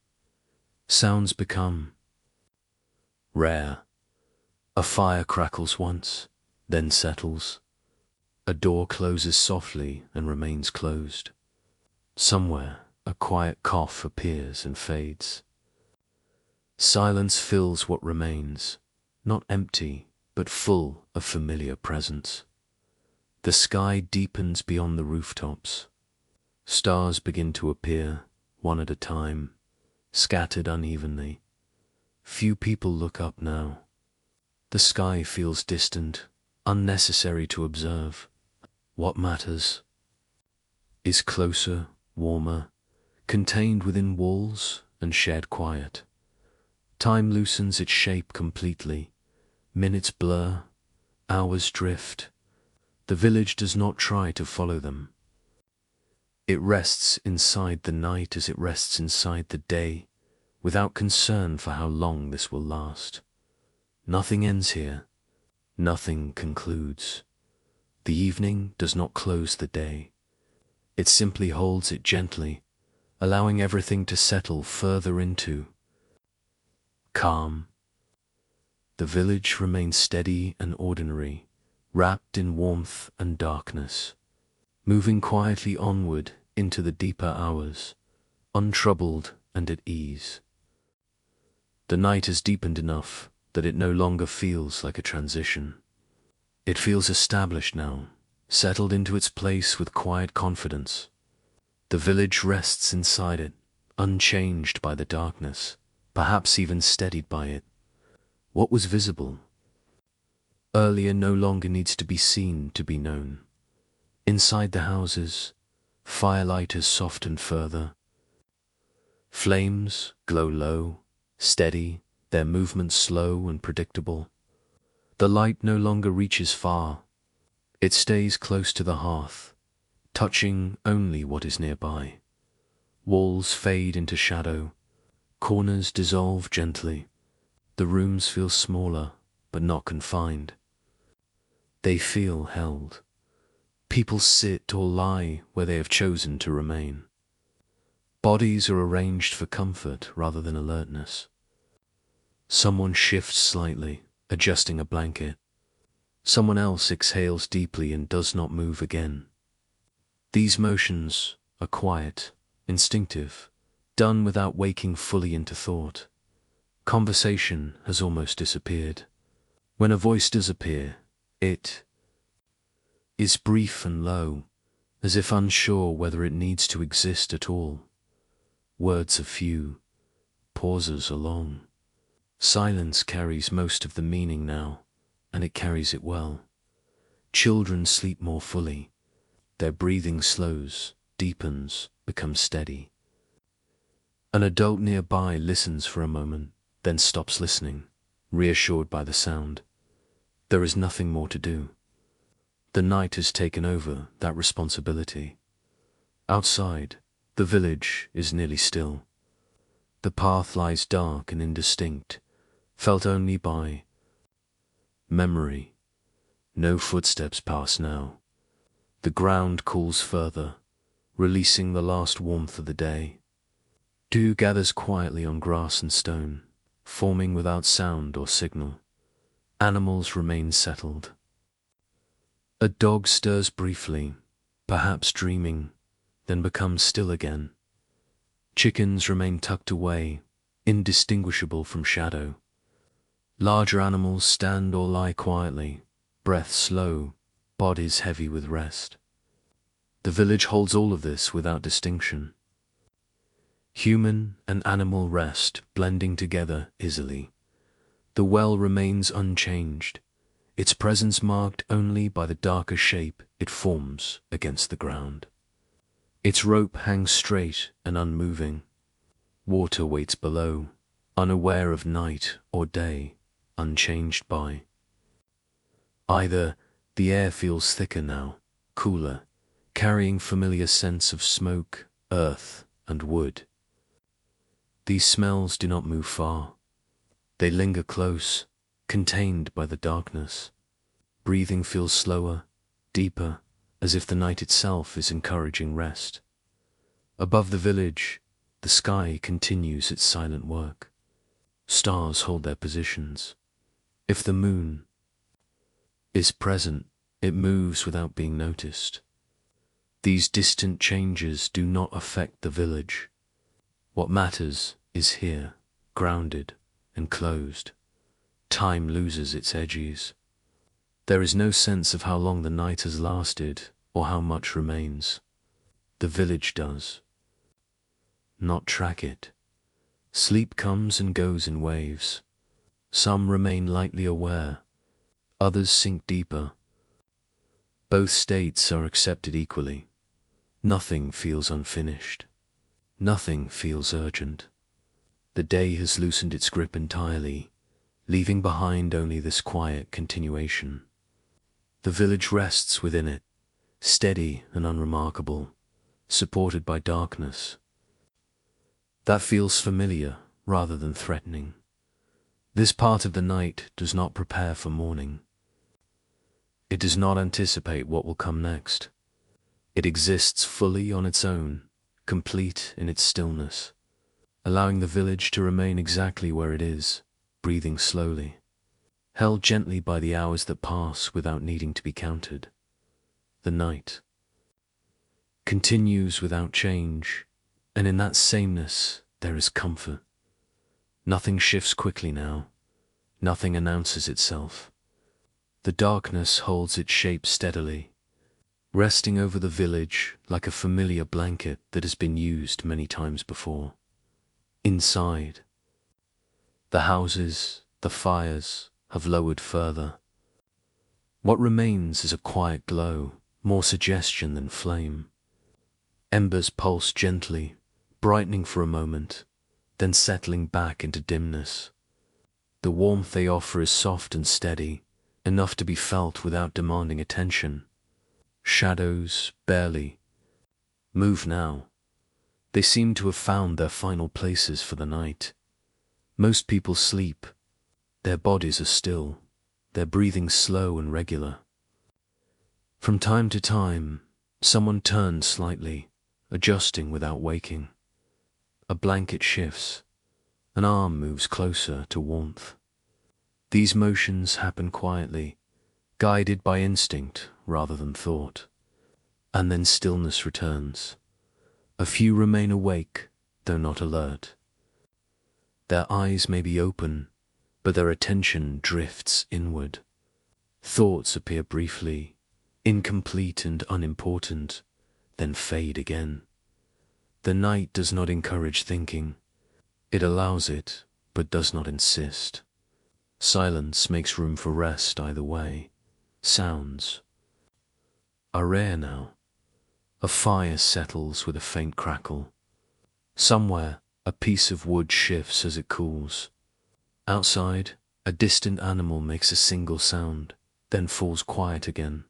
Sounds become rare. A fire crackles once, then settles. A door closes softly and remains closed. Somewhere, a quiet cough appears and fades. Silence fills what remains, not empty, but full of familiar presence. The sky deepens beyond the rooftops. Stars begin to appear, one at a time, scattered unevenly. Few people look up now. The sky feels distant, unnecessary to observe. What matters is closer, warmer, contained within walls and shared quiet. Time loosens its shape completely. Minutes blur, hours drift. The village does not try to follow them. It rests inside the night as it rests inside the day, without concern for how long this will last. Nothing ends here. Nothing concludes. The evening does not close the day. It simply holds it gently, allowing everything to settle further into calm. The village remains steady and ordinary, wrapped in warmth and darkness, moving quietly onward into the deeper hours, untroubled and at ease. The night has deepened enough that it no longer feels like a transition. It feels established now, settled into its place with quiet confidence. The village rests inside it, unchanged by the darkness, perhaps even steadied by it. What was visible earlier no longer needs to be seen to be known. Inside the houses, firelight has softened further. Flames glow low, steady, their movements slow and predictable. The light no longer reaches far. It stays close to the hearth, touching only what is nearby. Walls fade into shadow, corners dissolve gently. The rooms feel smaller, but not confined. They feel held. People sit or lie where they have chosen to remain. Bodies are arranged for comfort rather than alertness. Someone shifts slightly, adjusting a blanket. Someone else exhales deeply and does not move again. These motions are quiet, instinctive, done without waking fully into thought. Conversation has almost disappeared. When a voice does appear, it is brief and low, as if unsure whether it needs to exist at all. Words are few, pauses are long. Silence carries most of the meaning now, and it carries it well. Children sleep more fully. Their breathing slows, deepens, becomes steady. An adult nearby listens for a moment, then stops listening, reassured by the sound. There is nothing more to do. The night has taken over that responsibility. Outside, the village is nearly still. The path lies dark and indistinct, felt only by memory. No footsteps pass now. The ground cools further, releasing the last warmth of the day. Dew gathers quietly on grass and stone, forming without sound or signal. Animals remain settled. A dog stirs briefly, perhaps dreaming, then becomes still again. Chickens remain tucked away, indistinguishable from shadow. Larger animals stand or lie quietly, breath slow, bodies heavy with rest. The village holds all of this without distinction. Human and animal rest blending together easily. The well remains unchanged, its presence marked only by the darker shape it forms against the ground. Its rope hangs straight and unmoving. Water waits below, unaware of night or day, unchanged by. Either the air feels thicker now, cooler, carrying familiar scents of smoke, earth, and wood. These smells do not move far. They linger close, contained by the darkness. Breathing feels slower, deeper, as if the night itself is encouraging rest. Above the village, the sky continues its silent work. Stars hold their positions. If the moon is present, it moves without being noticed. These distant changes do not affect the village. What matters is here, grounded and closed. Time loses its edges. There is no sense of how long the night has lasted or how much remains. The village does not track it. Sleep comes and goes in waves. Some remain lightly aware, others sink deeper. Both states are accepted equally. Nothing feels unfinished. Nothing feels urgent. The day has loosened its grip entirely, leaving behind only this quiet continuation. The village rests within it, steady and unremarkable, supported by darkness. That feels familiar rather than threatening. This part of the night does not prepare for morning. It does not anticipate what will come next. It exists fully on its own, complete in its stillness, allowing the village to remain exactly where it is, breathing slowly, held gently by the hours that pass without needing to be counted. The night continues without change, and in that sameness there is comfort. Nothing shifts quickly now. Nothing announces itself. The darkness holds its shape steadily, resting over the village like a familiar blanket that has been used many times before. Inside, the houses, the fires, have lowered further. What remains is a quiet glow, more suggestion than flame. Embers pulse gently, brightening for a moment, then settling back into dimness. The warmth they offer is soft and steady, enough to be felt without demanding attention. Shadows barely move now. They seem to have found their final places for the night. Most people sleep. Their bodies are still, their breathing slow and regular. From time to time, someone turns slightly, adjusting without waking. A blanket shifts. An arm moves closer to warmth. These motions happen quietly, guided by instinct rather than thought. And then stillness returns. A few remain awake, though not alert. Their eyes may be open, but their attention drifts inward. Thoughts appear briefly, incomplete and unimportant, then fade again. The night does not encourage thinking. It allows it, but does not insist. Silence makes room for rest either way. Sounds are rare now. A fire settles with a faint crackle. Somewhere, a piece of wood shifts as it cools. Outside, a distant animal makes a single sound, then falls quiet again.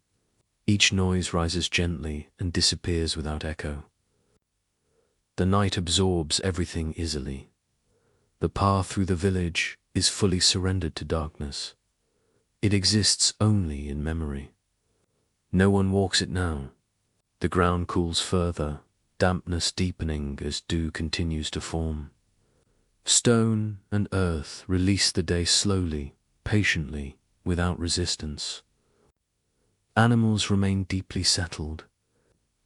Each noise rises gently and disappears without echo. The night absorbs everything easily. The path through the village is fully surrendered to darkness. It exists only in memory. No one walks it now. The ground cools further, dampness deepening as dew continues to form. Stone and earth release the day slowly, patiently, without resistance. Animals remain deeply settled.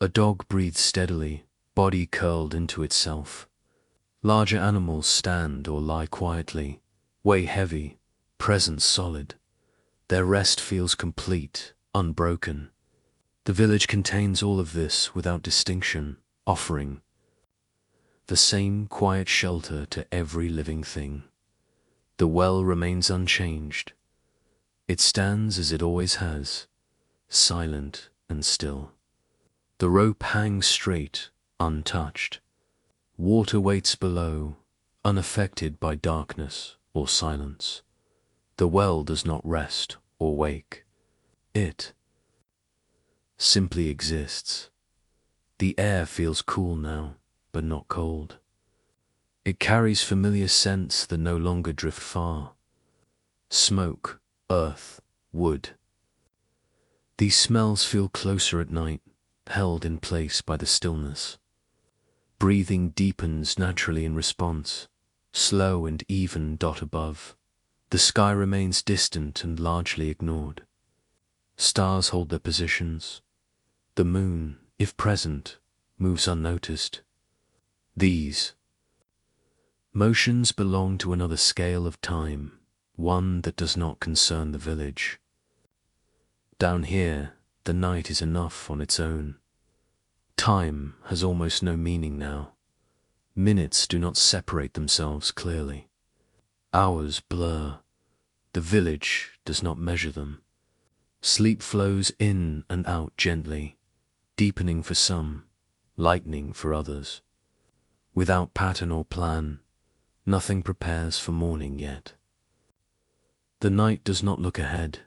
A dog breathes steadily, body curled into itself. Larger animals stand or lie quietly, way heavy, presence solid. Their rest feels complete, unbroken. The village contains all of this without distinction, offering the same quiet shelter to every living thing. The well remains unchanged. It stands as it always has, silent and still. The rope hangs straight, untouched. Water waits below, unaffected by darkness or silence. The well does not rest or wake. It simply exists. The air feels cool now, but not cold. It carries familiar scents that no longer drift far. Smoke, earth, wood. These smells feel closer at night, held in place by the stillness. Breathing deepens naturally in response, slow and even dot above. The sky remains distant and largely ignored. Stars hold their positions. The moon, if present, moves unnoticed. These motions belong to another scale of time, one that does not concern the village. Down here, the night is enough on its own. Time has almost no meaning now. Minutes do not separate themselves clearly. Hours blur. The village does not measure them. Sleep flows in and out gently, deepening for some, lightening for others. Without pattern or plan, nothing prepares for morning yet. The night does not look ahead.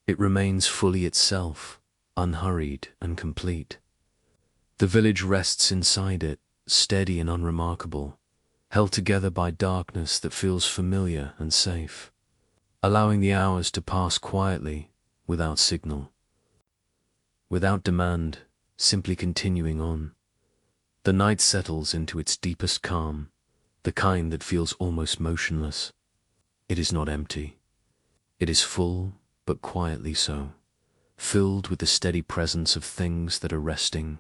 It remains fully itself, unhurried and complete. The village rests inside it, steady and unremarkable, held together by darkness that feels familiar and safe, allowing the hours to pass quietly, without signal, without demand, simply continuing on. The night settles into its deepest calm, the kind that feels almost motionless. It is not empty. It is full, but quietly so, filled with the steady presence of things that are resting.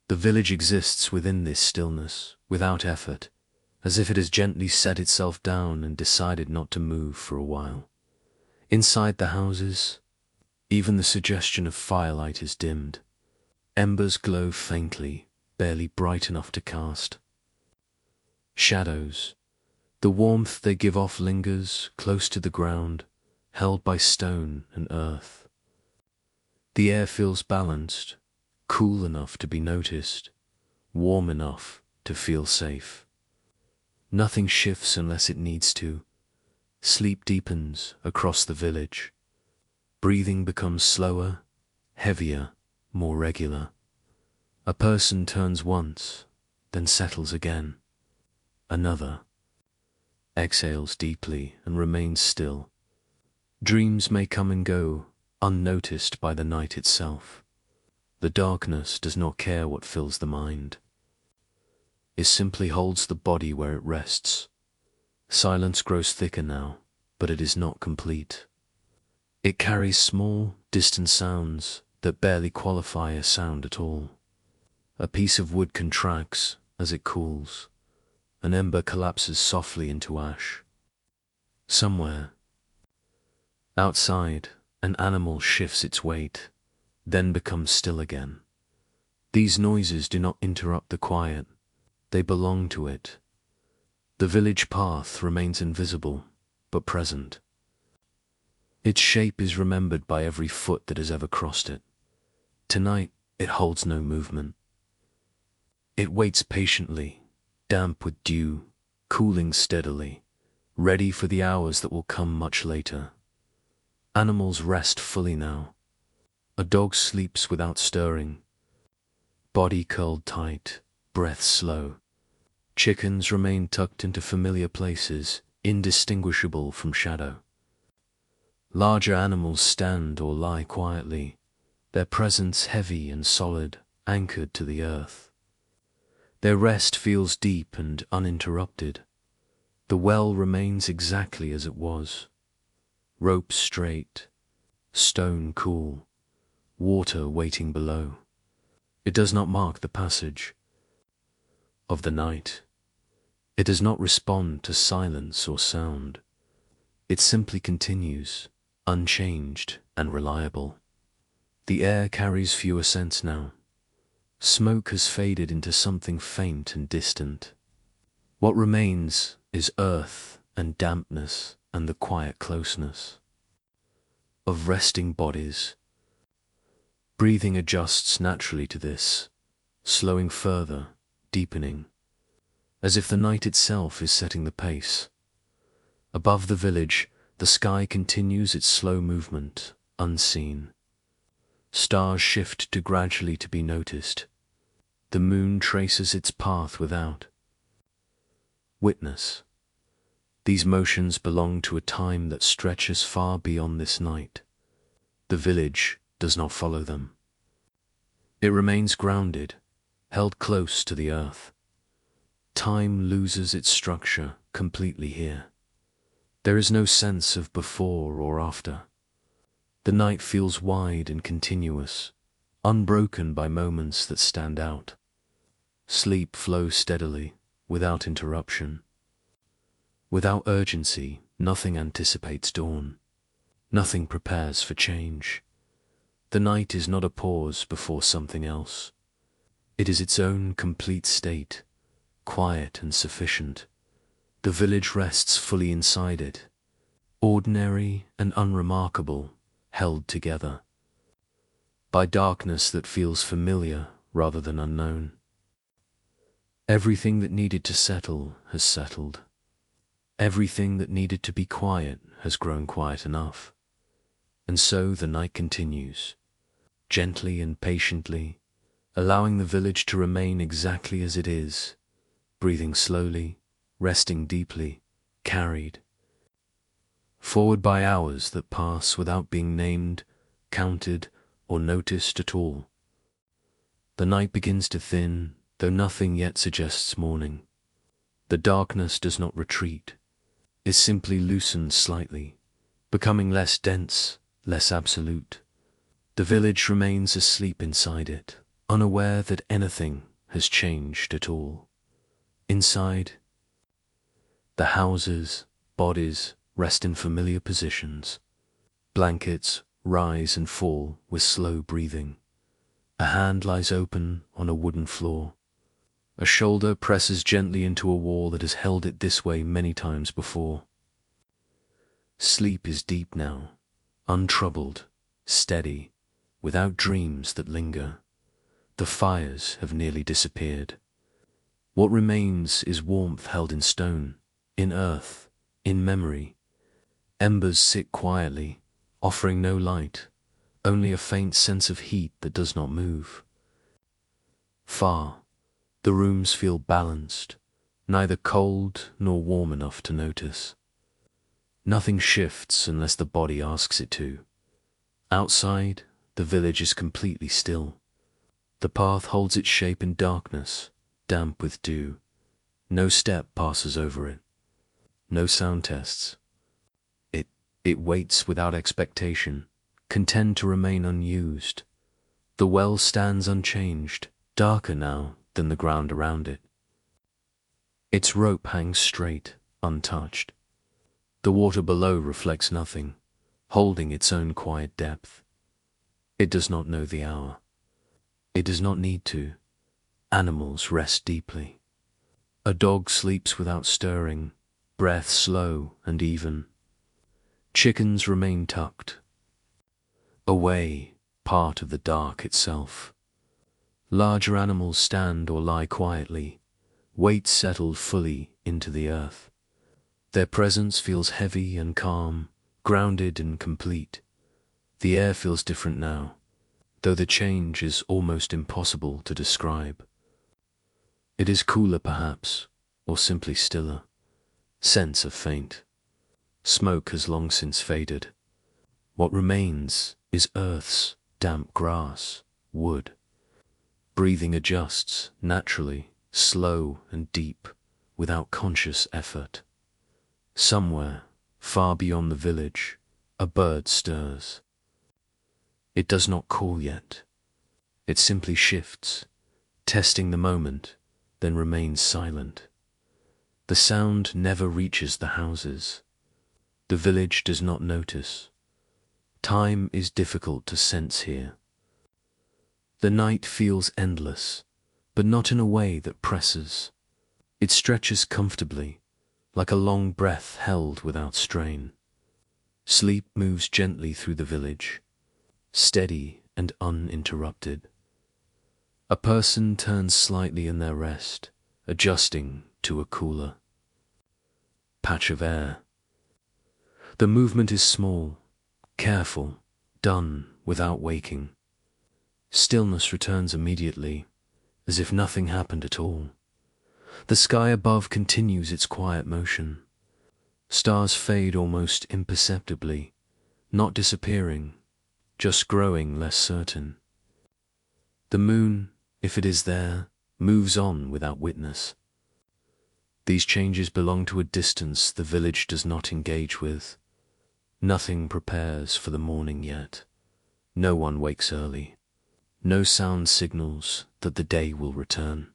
The village exists within this stillness, without effort, as if it has gently set itself down and decided not to move for a while. Inside the houses, even the suggestion of firelight is dimmed. Embers glow faintly, barely bright enough to cast. Shadows. The warmth they give off lingers close to the ground, held by stone and earth. The air feels balanced, cool enough to be noticed, warm enough to feel safe. Nothing shifts unless it needs to. Sleep deepens across the village. Breathing becomes slower, heavier, more regular. A person turns once, then settles again. Another exhales deeply and remains still. Dreams may come and go, unnoticed by the night itself. The darkness does not care what fills the mind. It simply holds the body where it rests. Silence grows thicker now, but it is not complete. It carries small, distant sounds that barely qualify a sound at all. A piece of wood contracts as it cools. An ember collapses softly into ash. Somewhere outside, an animal shifts its weight, then becomes still again. These noises do not interrupt the quiet. They belong to it. The village path remains invisible, but present. Its shape is remembered by every foot that has ever crossed it. Tonight, it holds no movement. It waits patiently, damp with dew, cooling steadily, ready for the hours that will come much later. Animals rest fully now. A dog sleeps without stirring, body curled tight, breath slow. Chickens remain tucked into familiar places, indistinguishable from shadow. Larger animals stand or lie quietly, their presence heavy and solid, anchored to the earth. Their rest feels deep and uninterrupted. The well remains exactly as it was. Rope straight, stone cool, water waiting below. It does not mark the passage of the night. It does not respond to silence or sound. It simply continues, unchanged and reliable. The air carries fewer scents now. Smoke has faded into something faint and distant. What remains is earth and dampness and the quiet closeness of resting bodies. Breathing adjusts naturally to this, slowing further, deepening, as if the night itself is setting the pace. Above the village, the sky continues its slow movement, unseen. Stars shift to gradually to be noticed. The moon traces its path without. Witness. These motions belong to a time that stretches far beyond this night. The village does not follow them. It remains grounded, held close to the earth. Time loses its structure completely here. There is no sense of before or after. The night feels wide and continuous, unbroken by moments that stand out. Sleep flows steadily, without interruption. Without urgency, nothing anticipates dawn. Nothing prepares for change. The night is not a pause before something else. It is its own complete state, quiet and sufficient. The village rests fully inside it, ordinary and unremarkable, held together by darkness that feels familiar rather than unknown. Everything that needed to settle has settled. Everything that needed to be quiet has grown quiet enough. And so the night continues, gently and patiently, allowing the village to remain exactly as it is, breathing slowly, resting deeply, carried forward by hours that pass without being named, counted, or noticed at all. The night begins to thin, though nothing yet suggests morning. The darkness does not retreat. It simply loosens slightly, becoming less dense, less absolute. The village remains asleep inside it, unaware that anything has changed at all. Inside, the houses, bodies, rest in familiar positions. Blankets rise and fall with slow breathing. A hand lies open on a wooden floor. A shoulder presses gently into a wall that has held it this way many times before. Sleep is deep now, untroubled, steady, without dreams that linger. The fires have nearly disappeared. What remains is warmth held in stone, in earth, in memory. Embers sit quietly, offering no light, only a faint sense of heat that does not move. Far, the rooms feel balanced, neither cold nor warm enough to notice. Nothing shifts unless the body asks it to. Outside, the village is completely still. The path holds its shape in darkness, damp with dew. No step passes over it. No sound tests. It waits without expectation, content to remain unused. The well stands unchanged, darker now than the ground around it. Its rope hangs straight, untouched. The water below reflects nothing, holding its own quiet depth. It does not know the hour. It does not need to. Animals rest deeply. A dog sleeps without stirring, breath slow and even. Chickens remain tucked away, part of the dark itself. Larger animals stand or lie quietly, weight settled fully into the earth. Their presence feels heavy and calm, grounded and complete. The air feels different now, though the change is almost impossible to describe. It is cooler perhaps, or simply stiller. Scents are faint. Smoke has long since faded. What remains is earth's damp grass, wood. Breathing adjusts naturally, slow and deep, without conscious effort. Somewhere, far beyond the village, a bird stirs. It does not call yet. It simply shifts, testing the moment, then remains silent. The sound never reaches the houses. The village does not notice. Time is difficult to sense here. The night feels endless, but not in a way that presses. It stretches comfortably, like a long breath held without strain. Sleep moves gently through the village, steady and uninterrupted. A person turns slightly in their rest, adjusting to a cooler patch of air. The movement is small, careful, done without waking. Stillness returns immediately, as if nothing happened at all. The sky above continues its quiet motion. Stars fade almost imperceptibly, not disappearing, just growing less certain. The moon, if it is there, moves on without witness. These changes belong to a distance the village does not engage with. Nothing prepares for the morning yet. No one wakes early. No sound signals that the day will return.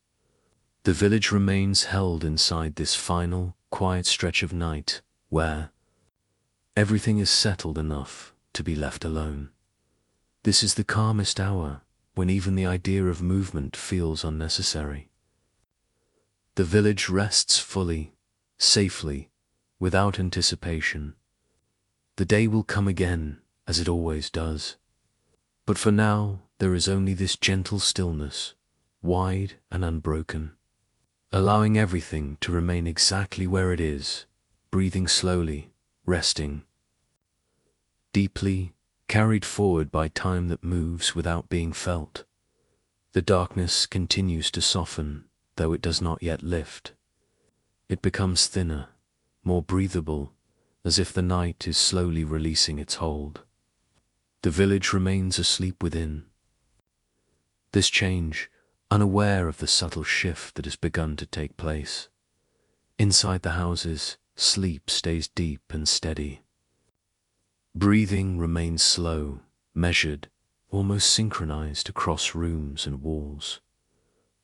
The village remains held inside this final, quiet stretch of night where everything is settled enough to be left alone. This is the calmest hour, when even the idea of movement feels unnecessary. The village rests fully, safely, without anticipation. The day will come again, as it always does. But for now, there is only this gentle stillness, wide and unbroken, allowing everything to remain exactly where it is, breathing slowly, resting, deeply, carried forward by time that moves without being felt. The darkness continues to soften, though it does not yet lift. It becomes thinner, more breathable, as if the night is slowly releasing its hold. The village remains asleep within. This change, unaware of the subtle shift that has begun to take place. Inside the houses, sleep stays deep and steady. Breathing remains slow, measured, almost synchronized across rooms and walls.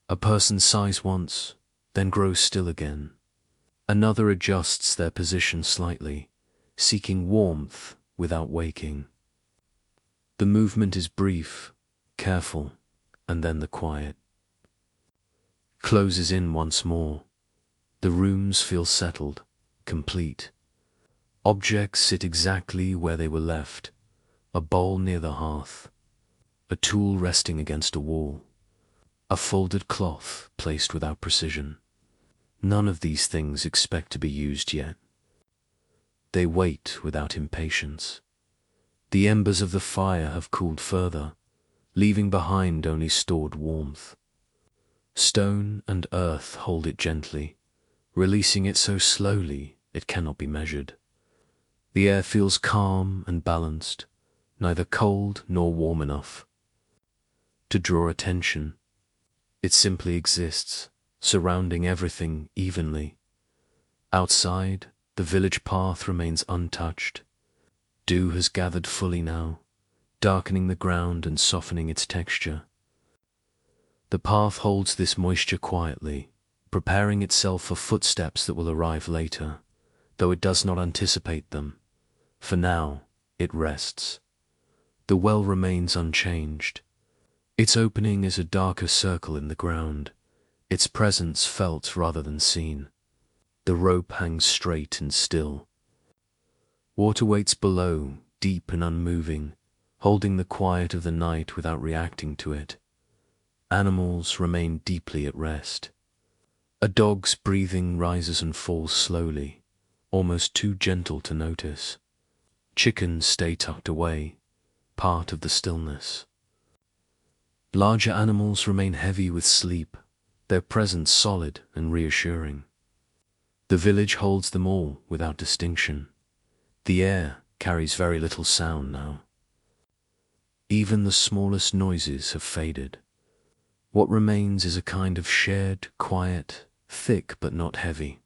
A person sighs once, then grows still again. Another adjusts their position slightly, seeking warmth without waking. The movement is brief, careful, and then the quiet closes in once more. The rooms feel settled, complete. Objects sit exactly where they were left, a bowl near the hearth, a tool resting against a wall, a folded cloth placed without precision. None of these things expect to be used yet. They wait without impatience. The embers of the fire have cooled further, leaving behind only stored warmth. Stone and earth hold it gently, releasing it so slowly it cannot be measured. The air feels calm and balanced, neither cold nor warm enough to draw attention. It simply exists, surrounding everything evenly. Outside, the village path remains untouched. Dew has gathered fully now, darkening the ground and softening its texture. The path holds this moisture quietly, preparing itself for footsteps that will arrive later, though it does not anticipate them. For now, it rests. The well remains unchanged. Its opening is a darker circle in the ground, its presence felt rather than seen. The rope hangs straight and still. Water waits below, deep and unmoving, holding the quiet of the night without reacting to it. Animals remain deeply at rest. A dog's breathing rises and falls slowly, almost too gentle to notice. Chickens stay tucked away, part of the stillness. Larger animals remain heavy with sleep, their presence solid and reassuring. The village holds them all without distinction. The air carries very little sound now. Even the smallest noises have faded. What remains is a kind of shared, quiet, thick but not heavy.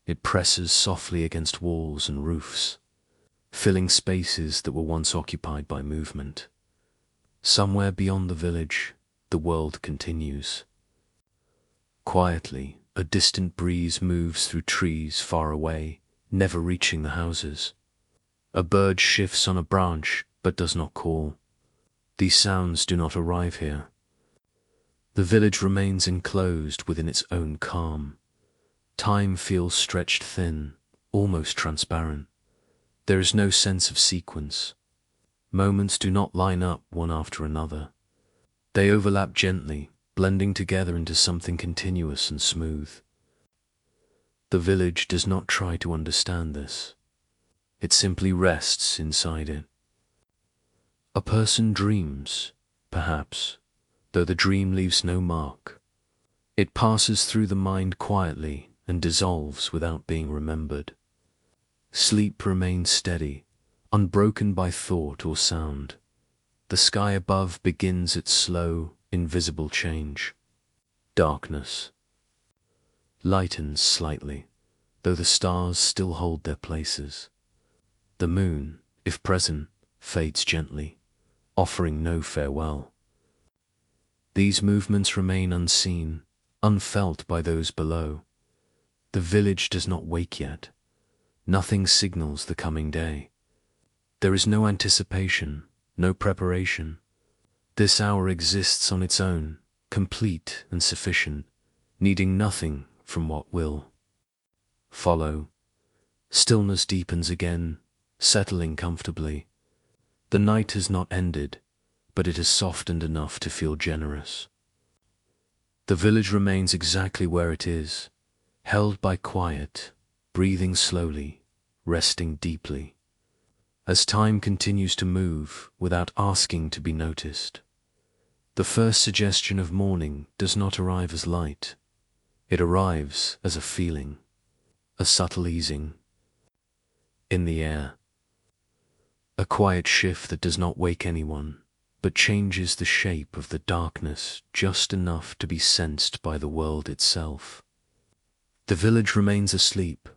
It presses softly against walls and roofs, filling spaces that were once occupied by movement. Somewhere beyond the village, the world continues. Quietly, a distant breeze moves through trees far away, never reaching the houses. A bird shifts on a branch, but does not call. These sounds do not arrive here. The village remains enclosed within its own calm. Time feels stretched thin, almost transparent. There is no sense of sequence. Moments do not line up one after another. They overlap gently, blending together into something continuous and smooth. The village does not try to understand this. It simply rests inside it. A person dreams, perhaps, though the dream leaves no mark. It passes through the mind quietly and dissolves without being remembered. Sleep remains steady, unbroken by thought or sound. the sky above begins its slow, invisible change. Darkness lightens slightly, though the stars still hold their places. The moon, if present, fades gently, offering no farewell. These movements remain unseen, unfelt by those below. The village does not wake yet. Nothing signals the coming day. There is no anticipation, no preparation. This hour exists on its own, complete and sufficient, needing nothing from what will follow. Stillness deepens again, settling comfortably. The night has not ended, but it has softened enough to feel generous. The village remains exactly where it is, held by quiet, breathing slowly, resting deeply. As time continues to move without asking to be noticed, the first suggestion of morning does not arrive as light. It arrives as a feeling, a subtle easing in the air. A quiet shift that does not wake anyone, but changes the shape of the darkness just enough to be sensed by the world itself. The village remains asleep,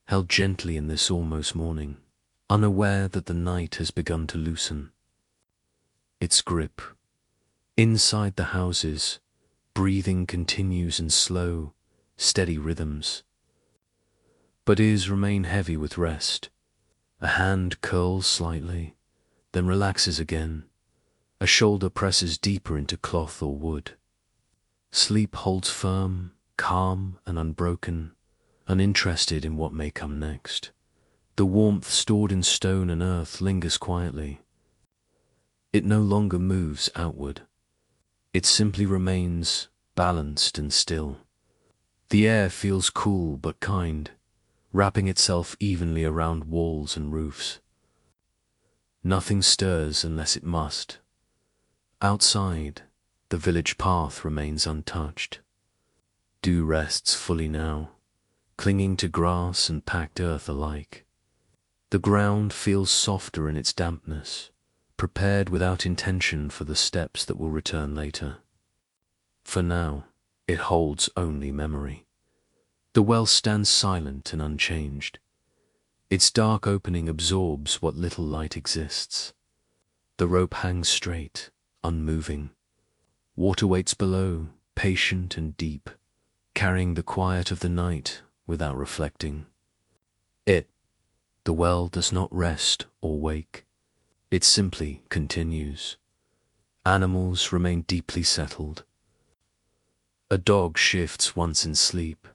held gently in this almost morning, unaware that the night has begun to loosen its grip. Inside the houses, breathing continues in slow, steady rhythms, but ears remain heavy with rest. A hand curls slightly, then relaxes again. A shoulder presses deeper into cloth or wood. Sleep holds firm, calm and unbroken, uninterested in what may come next. The warmth stored in stone and earth lingers quietly. It no longer moves outward. It simply remains balanced and still. The air feels cool but kind, wrapping itself evenly around walls and roofs. Nothing stirs unless it must. Outside, the village path remains untouched. Dew rests fully now, clinging to grass and packed earth alike. The ground feels softer in its dampness, prepared without intention for the steps that will return later. For now, it holds only memory. The well stands silent and unchanged. Its dark opening absorbs what little light exists. The rope hangs straight, unmoving. Water waits below, patient and deep, carrying the quiet of the night without reflecting. The well does not rest or wake. It simply continues. Animals remain deeply settled. A dog shifts once in sleep,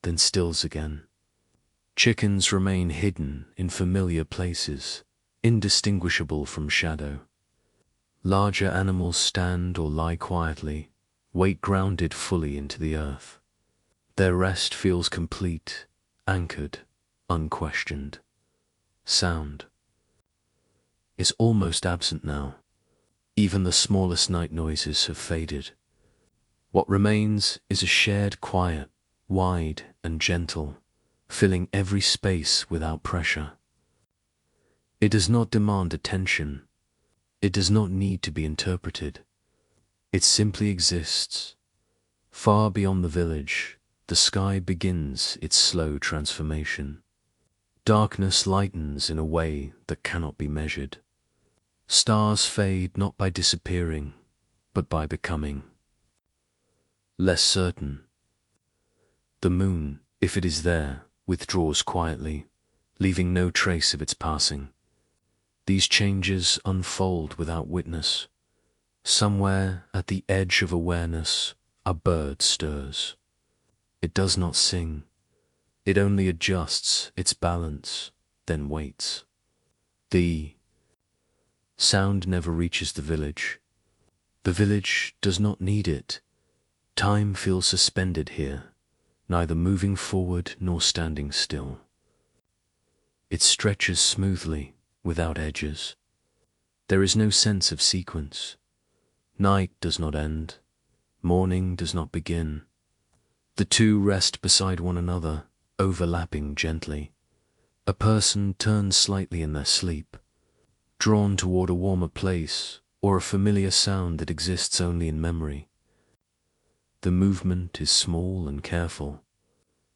then stills again. Chickens remain hidden in familiar places, indistinguishable from shadow. Larger animals stand or lie quietly, weight grounded fully into the earth. Their rest feels complete, anchored, unquestioned. Sound is almost absent now. Even the smallest night noises have faded. What remains is a shared quiet, wide and gentle, filling every space without pressure. It does not demand attention. It does not need to be interpreted. It simply exists. Far beyond the village, the sky begins its slow transformation. Darkness lightens in a way that cannot be measured. Stars fade not by disappearing, but by becoming less certain. The moon, if it is there, withdraws quietly, leaving no trace of its passing. These changes unfold without witness. Somewhere at the edge of awareness, a bird stirs. It does not sing. It only adjusts its balance, then waits. The sound never reaches the village. The village does not need it. Time feels suspended here, neither moving forward nor standing still. It stretches smoothly, without edges. There is no sense of sequence. Night does not end. Morning does not begin. The two rest beside one another, overlapping gently. A person turns slightly in their sleep, drawn toward a warmer place or a familiar sound that exists only in memory. The movement is small and careful.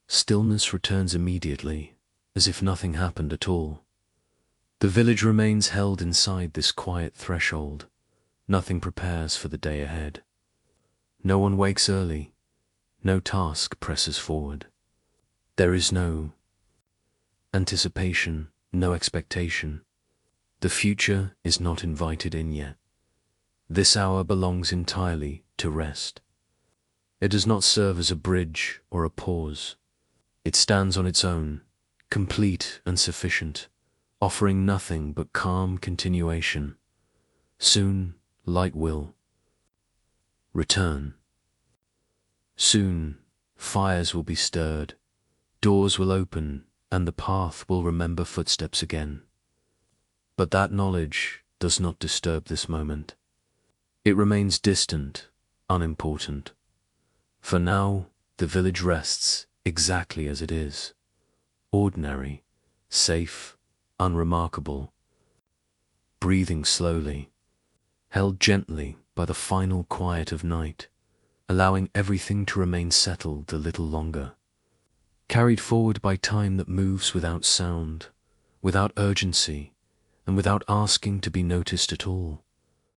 Stillness returns immediately, as if nothing happened at all. The village remains held inside this quiet threshold. Nothing prepares for the day ahead. No one wakes early. No task presses forward. There is no anticipation, no expectation. The future is not invited in yet. This hour belongs entirely to rest. It does not serve as a bridge or a pause. It stands on its own, complete and sufficient, offering nothing but calm continuation. Soon, light will return. Soon, fires will be stirred, doors will open, and the path will remember footsteps again. But that knowledge does not disturb this moment. It remains distant, unimportant. For now, the village rests exactly as it is. Ordinary, safe, unremarkable. Breathing slowly, held gently by the final quiet of night, allowing everything to remain settled a little longer. Carried forward by time that moves without sound, without urgency, and without asking to be noticed at all.